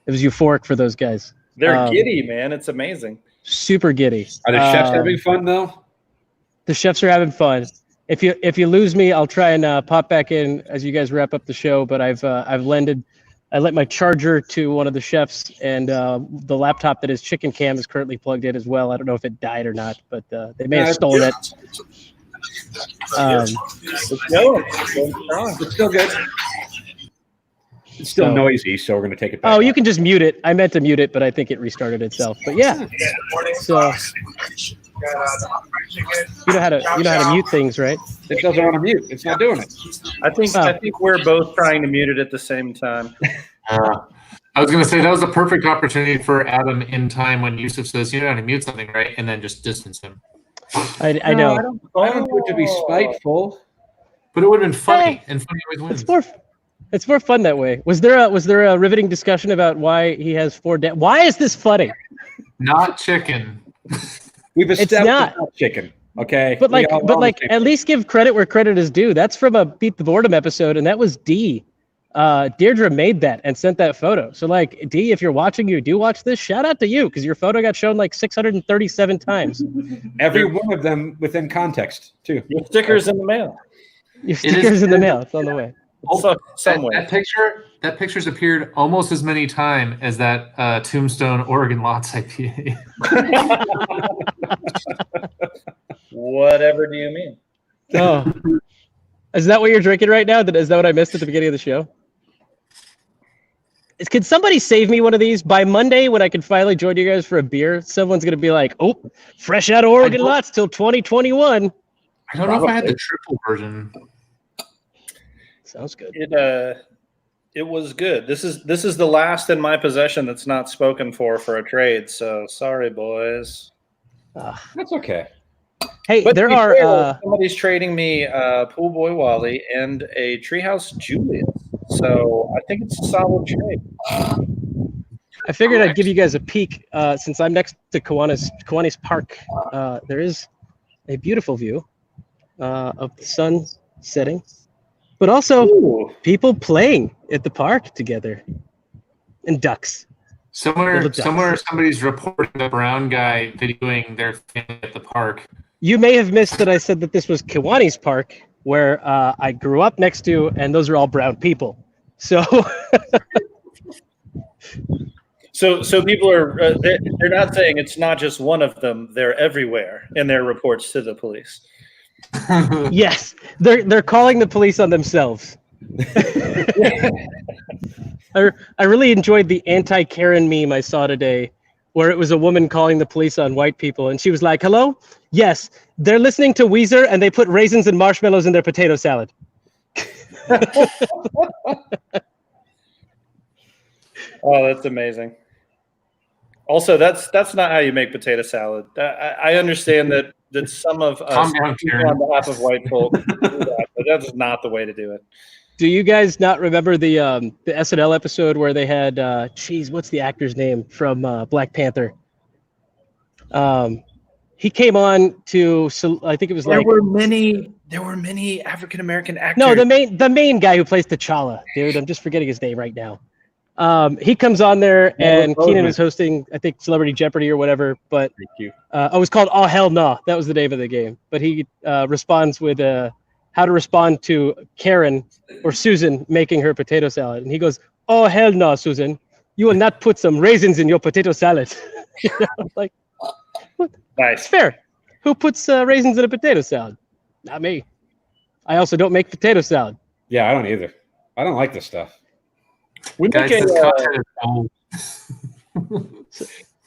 euphoric for those guys. They're giddy, man. It's amazing. Super giddy. Are the chefs having fun though? The chefs are having fun. If you lose me, I'll try and pop back in as you guys wrap up the show. But I lent my charger to one of the chefs, and the laptop that his chicken cam is currently plugged in as well. I don't know if it died or not, but they may have stolen it. It's still good. It's still noisy, so we're going to take it back. Oh, you can just mute it. I meant to mute it, but I think it restarted itself. But yeah. So you know how to mute things, right? It doesn't want to mute. It's not doing it. I think we're both trying to mute it at the same time. I was going to say that was a perfect opportunity for Adam in time when Yusuf says, you know how to mute something, right? And then just distance him. I know. I don't do it to be spiteful. But it would have been funny, and funny always wins. It's more fun that way. Was there a riveting discussion about why he has 4 dads? Why is this funny? Not chicken. We've established it's not chicken. Okay. But at least give credit where credit is due. That's from a Beat the Boredom episode, and that was D. Deirdre made that and sent that photo. So like D, if you're watching, you do watch this, shout out to you, because your photo got shown like 637 times. Every one of them within context too. Your sticker's in the mail. Your sticker's in the mail. It's on the way. Somewhere. That picture's appeared almost as many times as that Tombstone Oregon Lots IPA. Whatever do you mean? Oh, is that what you're drinking right now? Is that what I missed at the beginning of the show? Could somebody save me one of these? By Monday, when I can finally join you guys for a beer, someone's going to be like, oh, fresh out of Oregon Lots till 2021. I don't know if I had the triple version. Sounds good. It was good. This is the last in my possession that's not spoken for a trade. So sorry, boys. That's okay. Hey, but there are somebody's trading me Pool Boy Wally and a Treehouse Julius. So I think it's a solid trade. I figured I'd give you guys a peek since I'm next to Kiwanis Park. There is a beautiful view of the sun setting, but also people playing at the park together, and ducks. Somewhere somebody's reporting the brown guy videoing their thing at the park. You may have missed that I said that this was Kiwanis Park, where I grew up next to, and those are all brown people. So, so people are they're not saying it's not just one of them; they're everywhere in their reports to the police. Yes, they're calling the police on themselves. I really enjoyed the anti-Karen meme I saw today, where it was a woman calling the police on white people, and she was like, "Hello, yes, they're listening to Weezer, and they put raisins and marshmallows in their potato salad." Oh, that's amazing. Also, that's not how you make potato salad. I understand that some of us on behalf of white folk do that, but that's not the way to do it. Do you guys not remember the SNL episode where they had what's the actor's name from Black Panther? He came on to, I think it was there were many African American actors. No, the main guy who plays T'Challa, dude. I'm just forgetting his name right now. He comes on there, and Keenan is hosting, I think, Celebrity Jeopardy or whatever. But Thank you. it was called Oh Hell No. That was the name of the game. But he responds with how to respond to Karen or Susan making her potato salad, and he goes, "Oh hell no, Susan, you will not put some raisins in your potato salad." You know, like, what? Nice. It's fair. Who puts raisins in a potato salad? Not me. I also don't make potato salad. Yeah, I don't either. I don't like this stuff. We Guys, make this a, content is old.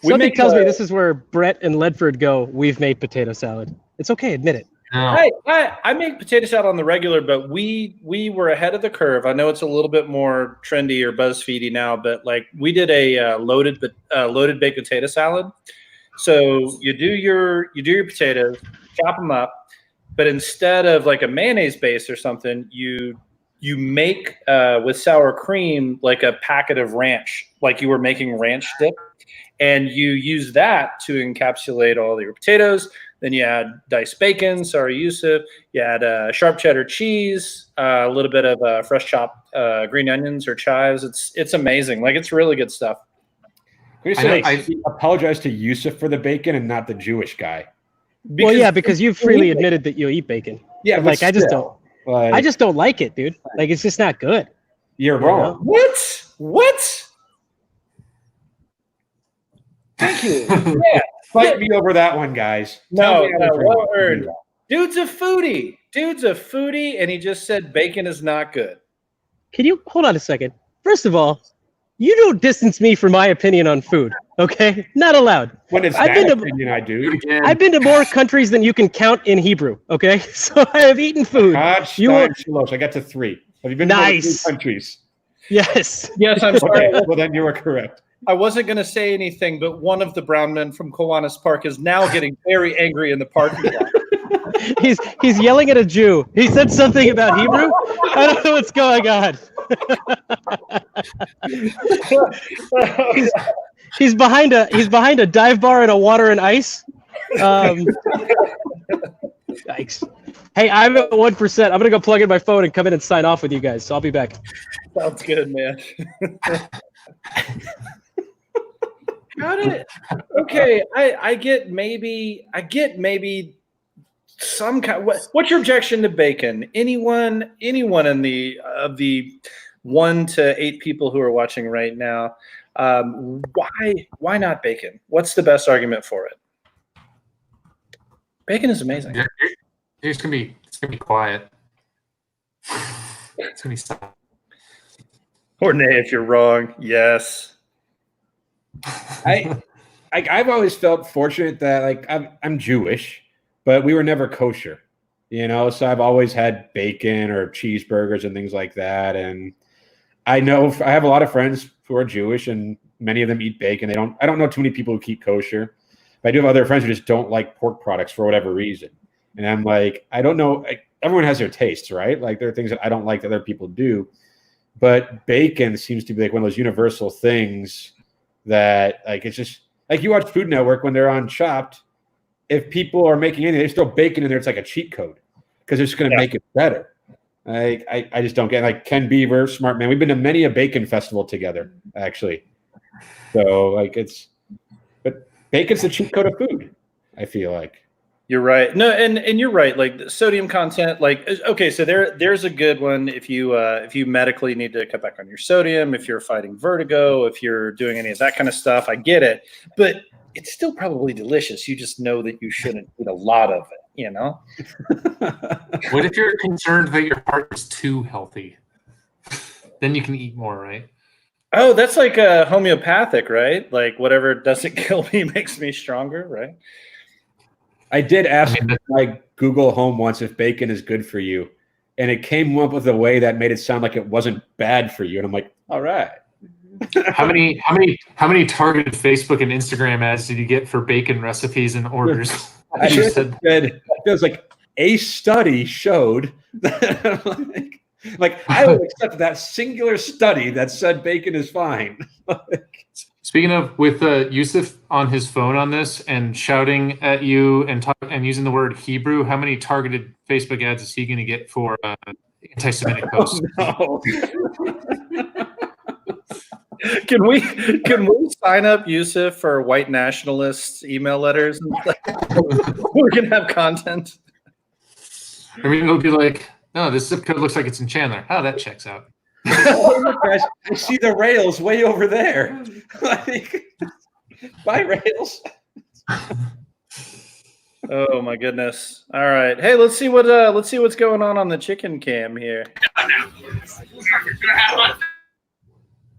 Something tells me this is where Brett and Ledford go. We've made potato salad. It's okay, admit it. No. I make potato salad on the regular, but we were ahead of the curve. I know it's a little bit more trendy or BuzzFeedy now, but like we did a loaded baked potato salad. So you do your potatoes, chop them up, but instead of like a mayonnaise base or something, you make with sour cream like a packet of ranch, like you were making ranch dip, and you use that to encapsulate all your potatoes. Then you add diced bacon, sorry Yusuf. You add sharp cheddar cheese, a little bit of fresh chopped green onions or chives. It's amazing. Like it's really good stuff. I apologize to Yusuf for the bacon and not the Jewish guy. Because you've freely admitted that you eat bacon. Yeah, but like I just don't. Like, I just don't like it, dude. Like it's just not good. You're wrong. What? Thank you. Yeah. Fight me over that one, guys. No, well earned. Dude's a foodie, and he just said bacon is not good. Can you hold on a second? First of all, you don't distance me from my opinion on food, okay? Not allowed. When it's I've been that to- opinion, I do. I've been to more countries than you can count in Hebrew, okay? So I have eaten food. You Shalosh. I got to 3. Have you been to more than 3 countries? Yes. Yes, I'm sorry. Okay, well, then you were correct. I wasn't going to say anything, but one of the brown men from Kiwanis Park is now getting very angry in the parking lot. He's yelling at a Jew. He said something about Hebrew. I don't know what's going on. he's behind a dive bar and a water and ice. Yikes. Hey, I'm at 1%. I'm gonna go plug in my phone and come in and sign off with you guys. So I'll be back. Sounds good, man. Got it. Okay, I get maybe some kind. What's your objection to bacon? Anyone in the 1 to 8 people who are watching right now? Why not bacon? What's the best argument for it? Bacon is amazing. Yeah, it's gonna be quiet. It's gonna be silent. Or nay, if you're wrong. Yes. I've always felt fortunate that like I'm Jewish, but we were never kosher, you know. So I've always had bacon or cheeseburgers and things like that. And I know I have a lot of friends who are Jewish, and many of them eat bacon. I don't know too many people who keep kosher, but I do have other friends who just don't like pork products for whatever reason. And I'm like, I don't know. Everyone has their tastes, right? Like there are things that I don't like that other people do, but bacon seems to be like one of those universal things that like it's just like you watch Food Network when they're on Chopped. If people are making anything, they just throw bacon in there. It's like a cheat code because it's just going to make it better. Like I just don't get like Ken Beaver, smart man. We've been to many a bacon festival together, actually. So like but bacon's the cheat code of food. I feel like. You're right. No, and you're right. Like the sodium content, like okay, so there's a good one if you medically need to cut back on your sodium, if you're fighting vertigo, if you're doing any of that kind of stuff. I get it, but it's still probably delicious. You just know that you shouldn't eat a lot of it. You know. What if you're concerned that your heart is too healthy? Then you can eat more, right? Oh, that's like a homeopathic, right? Like whatever doesn't kill me makes me stronger, right? I did ask my Google Home once if bacon is good for you, and it came up with a way that made it sound like it wasn't bad for you. And I'm like, all right. How many targeted Facebook and Instagram ads did you get for bacon recipes and orders? I just said it was like a study showed that. Like, I would accept that singular study that said bacon is fine. Speaking of, with Yusuf on his phone on this and shouting at you and using the word Hebrew, how many targeted Facebook ads is he going to get for anti-Semitic posts? Oh, no. Can we sign up Yusuf for white nationalist email letters? We're gonna have content. I mean, it'll be like, oh, this zip code looks like it's in Chandler. Oh, that checks out. Oh my gosh, I see the rails way over there. Like, bye, rails. Oh my goodness! All right, hey, let's see what's going on the chicken cam here.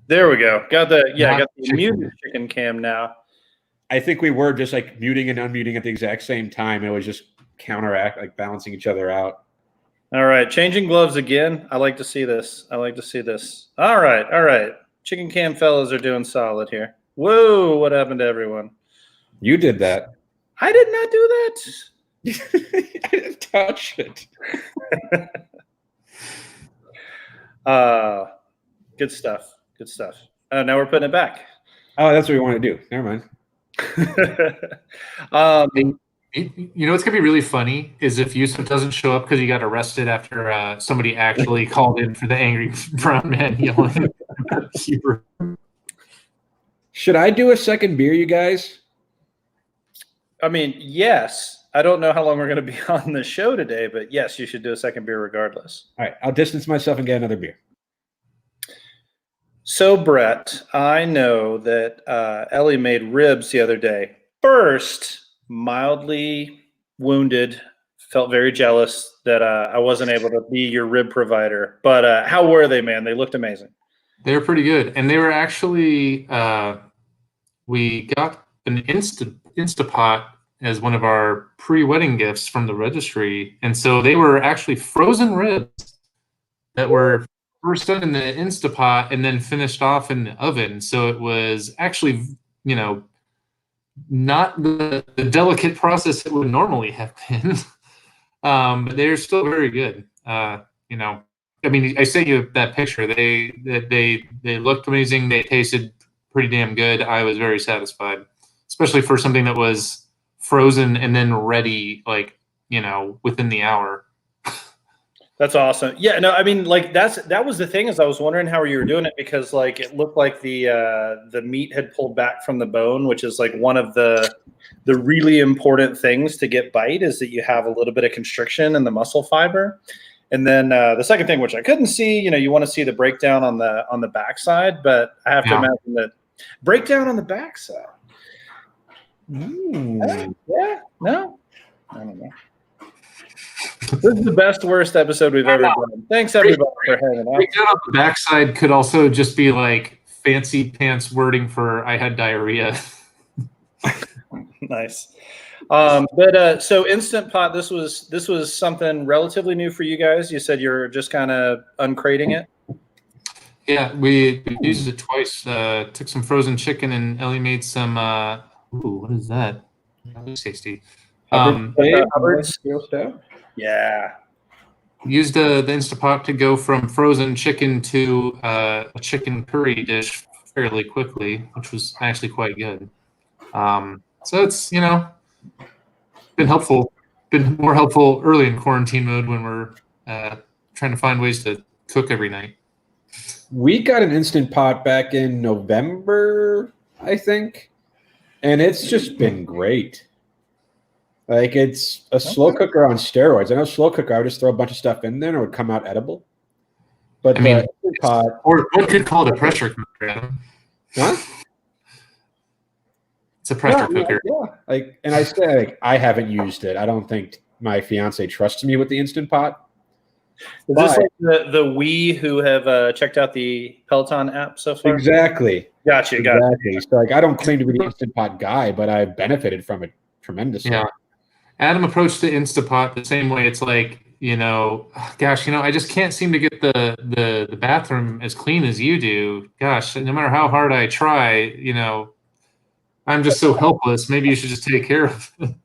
There we go. Got the muted chicken cam now. I think we were just like muting and unmuting at the exact same time. It was just like balancing each other out. All right, changing gloves again. I like to see this. All right. Chicken cam fellas are doing solid here. Whoa, what happened to everyone? You did that. I did not do that. I didn't touch it. Good stuff. Oh, now we're putting it back. Oh, that's what we want to do. Never mind. You know what's gonna be really funny is if Yusuf doesn't show up because he got arrested after somebody actually called in for the angry brown man yelling Hebrew. Should I do a second beer, you guys? I mean, yes. I don't know how long we're going to be on the show today, but yes, you should do a second beer regardless. All right, I'll distance myself and get another beer. So, Brett, I know that Ellie made ribs the other day. First, mildly wounded, felt very jealous that I wasn't able to be your rib provider. But how were they, man? They looked amazing. They were pretty good. And they were actually, we got an Instapot as one of our pre-wedding gifts from the registry. And so they were actually frozen ribs that were first done in the Instapot and then finished off in the oven. So it was actually, not the delicate process it would normally have been. But they're still very good. I mean, I sent you that picture. They looked amazing. They tasted pretty damn good. I was very satisfied, especially for something that was frozen and then ready, within the hour. That's awesome. Yeah, no, I mean, that was the thing is I was wondering how you were doing it because it looked like the meat had pulled back from the bone, which is one of the really important things to get bite is that you have a little bit of constriction in the muscle fiber. And then the second thing, which I couldn't see, you want to see the breakdown on the backside, but I have to imagine that breakdown on the backside. Yeah, no, I don't know. This is the best, worst episode we've ever done. Thanks, everybody, for hanging out. Breakdown on the backside could also just be fancy pants wording for I had diarrhea. Nice. So Instant Pot, this was something relatively new for you guys. You said you're just kind of uncrating it. Yeah, we used it twice. Took some frozen chicken and Ellie made some. What is that? That looks tasty. Yeah. Used the Instapot to go from frozen chicken to a chicken curry dish fairly quickly, which was actually quite good. So it's been helpful. Been more helpful early in quarantine mode when we're trying to find ways to cook every night. We got an Instant Pot back in November, I think, and it's just been great. It's a slow cooker on steroids. I know slow cooker, I would just throw a bunch of stuff in there and it would come out edible. But Instant Pot, or what could call it a pressure cooker, Adam? Huh? It's a pressure cooker. Yeah. And I say I haven't used it. I don't think my fiance trusts me with the Instant Pot. Is this the we who have checked out the Peloton app so far? Exactly. Gotcha. Exactly. So I don't claim to be the Instant Pot guy, but I've benefited from it tremendously. Yeah. Adam approached the Instapot the same way. It's I just can't seem to get the bathroom as clean as you do. Gosh, no matter how hard I try, I'm just so helpless. Maybe you should just take care of it.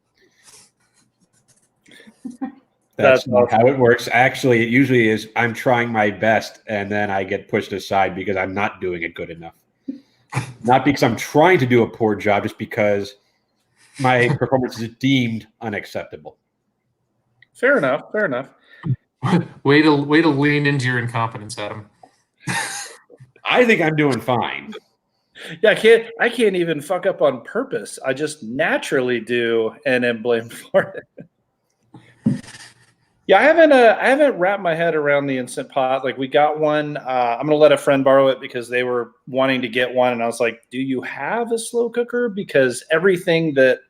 That's not awesome. how it works. Actually, it usually is I'm trying my best and then I get pushed aside because I'm not doing it good enough. Not because I'm trying to do a poor job, just because my performance is deemed unacceptable. Fair enough. Fair enough. Way to lean into your incompetence, Adam. I think I'm doing fine. Yeah, I can't even fuck up on purpose. I just naturally do and am blamed for it. Yeah, I haven't wrapped my head around the Instant Pot. Like, we got one. I'm gonna let a friend borrow it because they were wanting to get one, and I was like, "Do you have a slow cooker?" Because everything that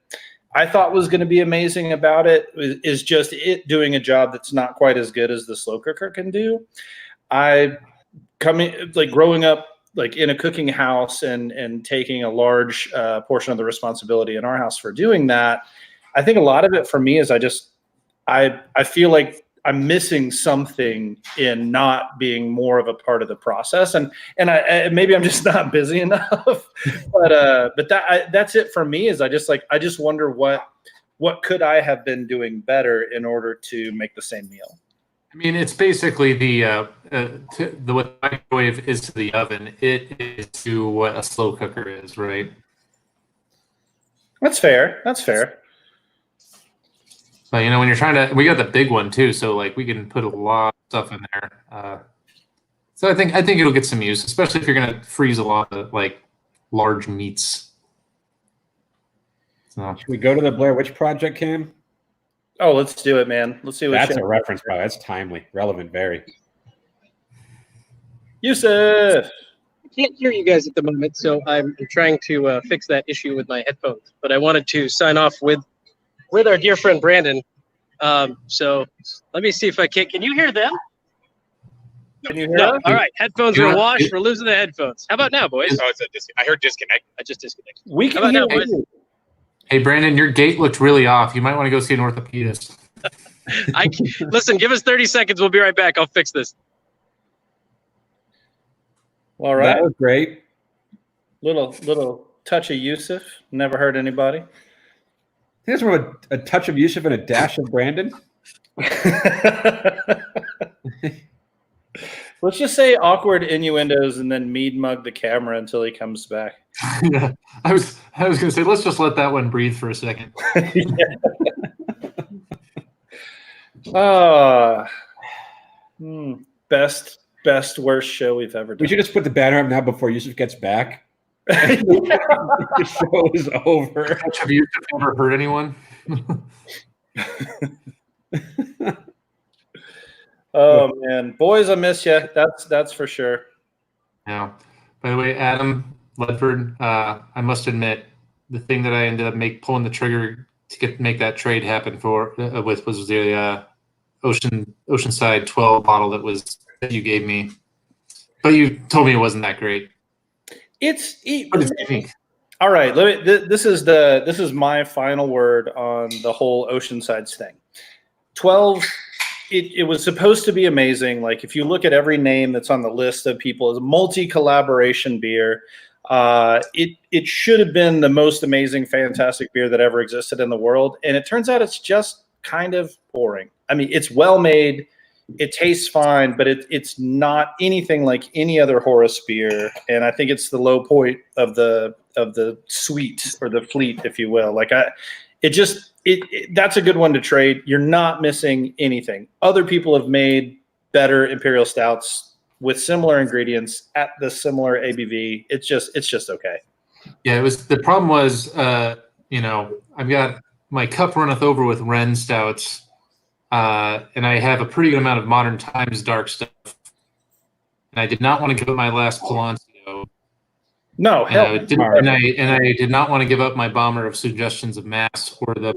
I thought was going to be amazing about it is just it doing a job that's not quite as good as the slow cooker can do. Growing up like in a cooking house and taking a large portion of the responsibility in our house for doing that. I think a lot of it for me is I feel like I'm missing something in not being more of a part of the process, and maybe I'm just not busy enough. but that's it for me. Is I just wonder what could I have been doing better in order to make the same meal. I mean, it's basically what the microwave is to the oven. It is to what a slow cooker is, right? That's fair. That's fair. But when you're trying to, we got the big one too, so like we can put a lot of stuff in there. So I think it'll get some use, especially if you're gonna freeze a lot of like large meats. So. Should we go to the Blair Witch Project, Cam? Oh, let's do it, man. Let's see what That's a reference, bro. That's timely, relevant, very. Yusuf. I can't hear you guys at the moment, so I'm trying to fix that issue with my headphones. But I wanted to sign off with our dear friend Brandon. So let me see if I can. Can you hear them? Can you hear No. us? All right. Headphones are washed. We're losing the headphones. How about now, boys? Oh, I heard disconnect. I just disconnected. We can How hear about now, boys? you. Hey, Brandon, your gait looked really off. You might want to go see an orthopedist. Listen, give us 30 seconds. We'll be right back. I'll fix this. All right. That was great. Little touch of Yusuf. Never hurt anybody. I think there's a touch of Yusuf and a dash of Brandon. Let's just say awkward innuendos and then mead mug the camera until he comes back. Yeah, I was gonna say let's just let that one breathe for a second. Best worst show we've ever done. We should just put the banner up now before Yusuf gets back. The show is over. Have you ever hurt anyone? Oh man, boys, I miss you. That's for sure. Yeah. By the way, Adam Ledford, I must admit, the thing that I ended up pulling the trigger to make that trade happen with was the Oceanside 12 bottle that you gave me, but you told me it wasn't that great. It's unique. All right. This is my final word on the whole Oceansides thing. 12. It was supposed to be amazing. Like, if you look at every name that's on the list of people, it's a multi-collaboration beer. It should have been the most amazing, fantastic beer that ever existed in the world. And it turns out it's just kind of boring. I mean, it's well made. It tastes fine, but it's not anything like any other Horus beer. And I think it's the low point of the suite, or the fleet, if you will. Like, that's a good one to trade. You're not missing anything. Other people have made better imperial stouts with similar ingredients at the similar ABV. It's just okay. Yeah, the problem was, I've got my cup runneth over with Ren stouts, and I have a pretty good amount of Modern Times dark stuff. And I did not want to give up my last Palancio. No, hell. And I did not want to give up my bomber of Suggestions of Mass or the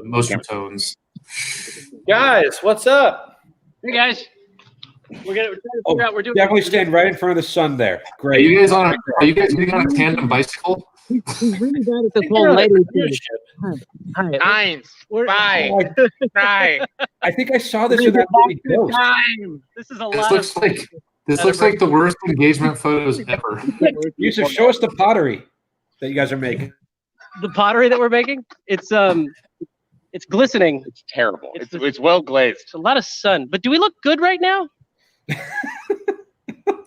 Moster Tones. Guys, what's up? Hey, guys. We're trying to figure out. We're doing. Definitely stand right in front of the sun there. Are Great. you guys on a tandem bicycle? He's really bad at this whole lighting thing. Hi. 9, 5, 9. I think I saw this in that movie Ghost. This is a lot. This looks like the worst engagement photos ever. Yusuf, show us the pottery that you guys are making. The pottery that we're making. It's It's glistening. It's terrible. It's It's well glazed. It's a lot of sun. But do we look good right now?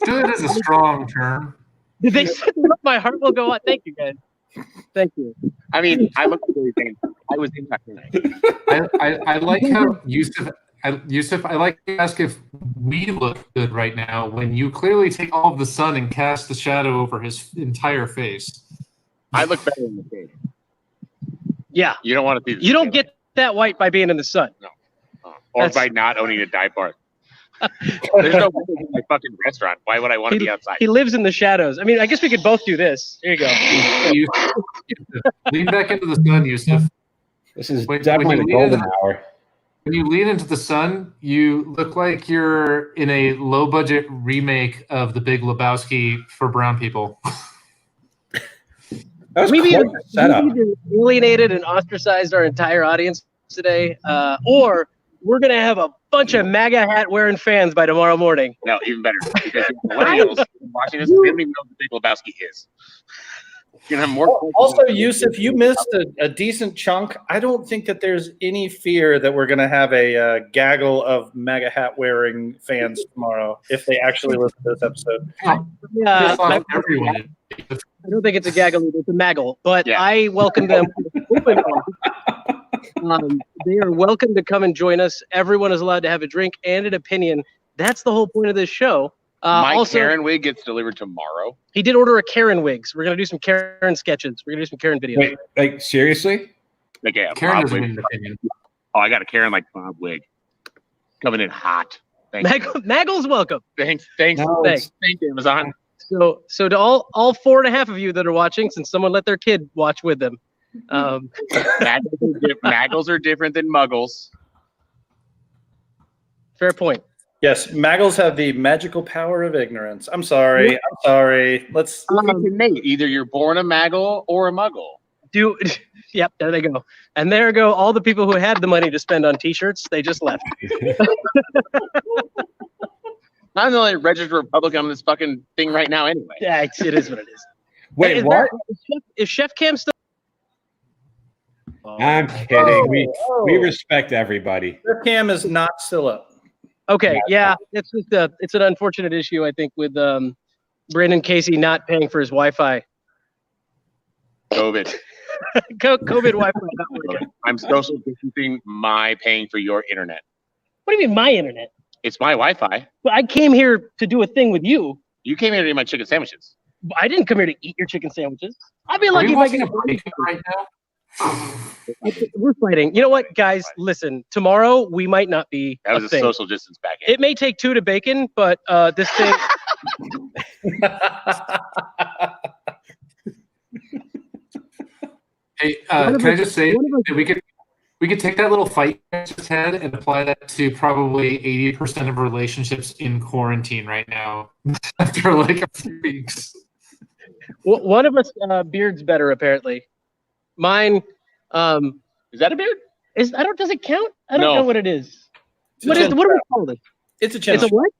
Good is a strong term. Did they say my heart will go on? Thank you, guys. Thank you. I mean, I look really painful. I was in that tonight. I like how Yusuf, I like to ask if we look good right now when you clearly take all of the sun and cast the shadow over his entire face. I look better in the shade. Yeah. You don't want to see. You don't get that white by being in the sun. Or by not owning a dive bar. There's no windows in my fucking restaurant. Why would I want to be outside? He lives in the shadows. I mean, I guess we could both do this. There you go. Yusuf, lean back into the sun, Yusuf. This is When definitely you the lean golden in- hour. When you lean into the sun, you look like you're in a low-budget remake of The Big Lebowski for brown people. That was We quite either, a setup. we either alienated and ostracized our entire audience today, or we're going to have a bunch of MAGA hat wearing fans by tomorrow morning. No, even better. Because the millennials watching this, they don't even know what the Big Lebowski is. You're gonna have more. Also, Yusuf, you missed a decent chunk. I don't think that there's any fear that we're going to have a gaggle of MAGA hat wearing fans tomorrow if they actually listen to this episode. Yeah, Not everyone. I don't think it's a gaggle, it's a maggle, but Yeah. I welcome them. They are welcome to come and join us. Everyone is allowed to have a drink and an opinion. That's the whole point of this show. My Also, Karen wig gets delivered tomorrow. he did order a Karen wig. So we're going to do some Karen sketches. We're going to do some Karen videos. Wait, like seriously? Like a Karen Bob doesn't wig. need an opinion. Oh, I got a Karen like Bob wig. Coming in hot. Thanks. Maggle's welcome. Thanks, No, Thanks. Amazon. So to all 4.5 of you that are watching, since someone let their kid watch with them, Maggles are different than muggles. fair point. Yes, Maggles have the magical power of ignorance. I'm sorry. Let's. Nate, either you're born a maggle or a muggle. Yep, there they go. And there go all the people who had the money to spend on T-shirts. They just left. I'm the only registered Republican on this fucking thing right now anyway. Yeah, it is what it is. Wait, Is what? Is Chef Cam still? I'm kidding. We respect everybody. Their cam is not still up. Okay, yeah, it's just it's an unfortunate issue, I think, with Brandon Casey not paying for his Wi-Fi. COVID. COVID Wi-Fi not working. I'm social distancing my paying for your internet. What do you mean, my internet? It's my Wi-Fi. Well, I came here to do a thing with you. You came here to eat my chicken sandwiches. I didn't come here to eat your chicken sandwiches. I'd be Are lucky you if I watching a could. break right now? We're fighting. You know what, guys? Listen, tomorrow we might not be That was a thing. social distance back in. It may take two to bacon, but this thing. Hey, can I just say that we could take that little fight you just had and apply that to probably 80% of relationships in quarantine right now after like a few weeks. One of us beard's better apparently. Mine Is that a beard? is. I don't. Does it count? I don't No. know what it is. It's a What is? chin What do we strap. call it? It's a chin It's a strap. what?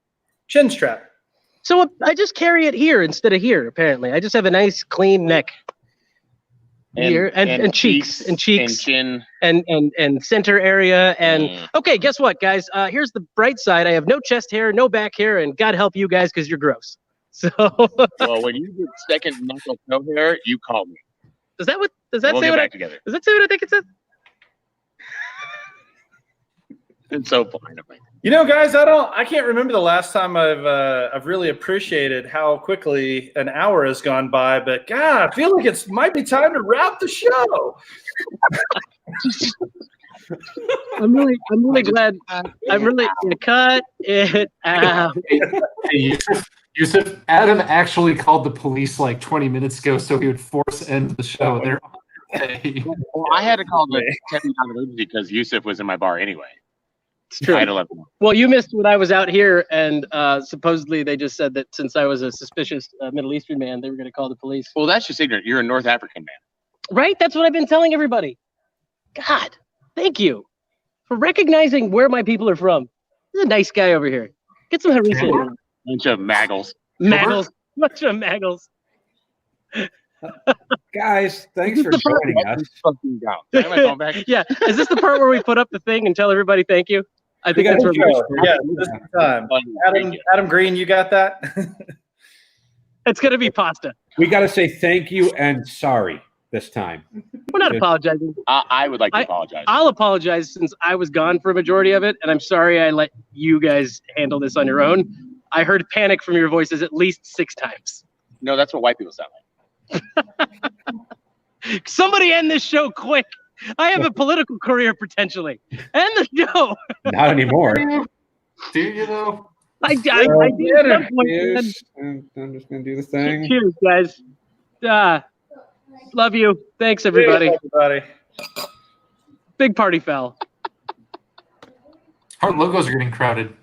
Chin strap. So I just carry it here instead of here. Apparently, I just have a nice clean neck. Here and cheeks and chin. and center area and okay, guess what, guys? Here's the bright side. I have no chest hair, no back hair, and God help you guys because you're gross. So Well, when you get second knuckle toe hair, you call me. does that We'll say get what back together. does that say what I think it says? It's so fine of me. You know, guys, I can't remember the last time I've really appreciated how quickly an hour has gone by. But God, I feel like it might be time to wrap the show. I'm really glad. I'm really cut it out. Hey, Yusuf, Adam actually called the police like 20 minutes ago so he would force end the show. They're on their way. Well, I had to call the 10 emergency because Yusuf was in my bar anyway. It's true. I had to let them know. Well, you missed when I was out here, and supposedly they just said that since I was a suspicious Middle Eastern man, they were going to call the police. Well, that's just ignorant. You're a North African man. Right? That's what I've been telling everybody. God, thank you for recognizing where my people are from. This is a nice guy over here. Get some harissa. Bunch of maggles. Maggles. Bunch of maggles. Guys, thanks for joining us. Fucking down. Can I have my phone back? Yeah. Is this the part where we put up the thing and tell everybody thank you? I think that's where we Yeah, this is the time. Adam Green, you got that? It's going to be pasta. We got to say thank you and sorry this time. We're not apologizing. I would like to apologize. I'll apologize since I was gone for a majority of it, and I'm sorry I let you guys handle this on your own. I heard panic from your voices at least 6 times. No, that's what white people sound like. Somebody end this show quick. I have a political career potentially. End the show. Not anymore. Do you know? I did at some point, man. I'm just going to do the thing. Cheers, guys. Love you. Thanks, everybody. Cheers, everybody. Big Party Fowl. Our logos are getting crowded.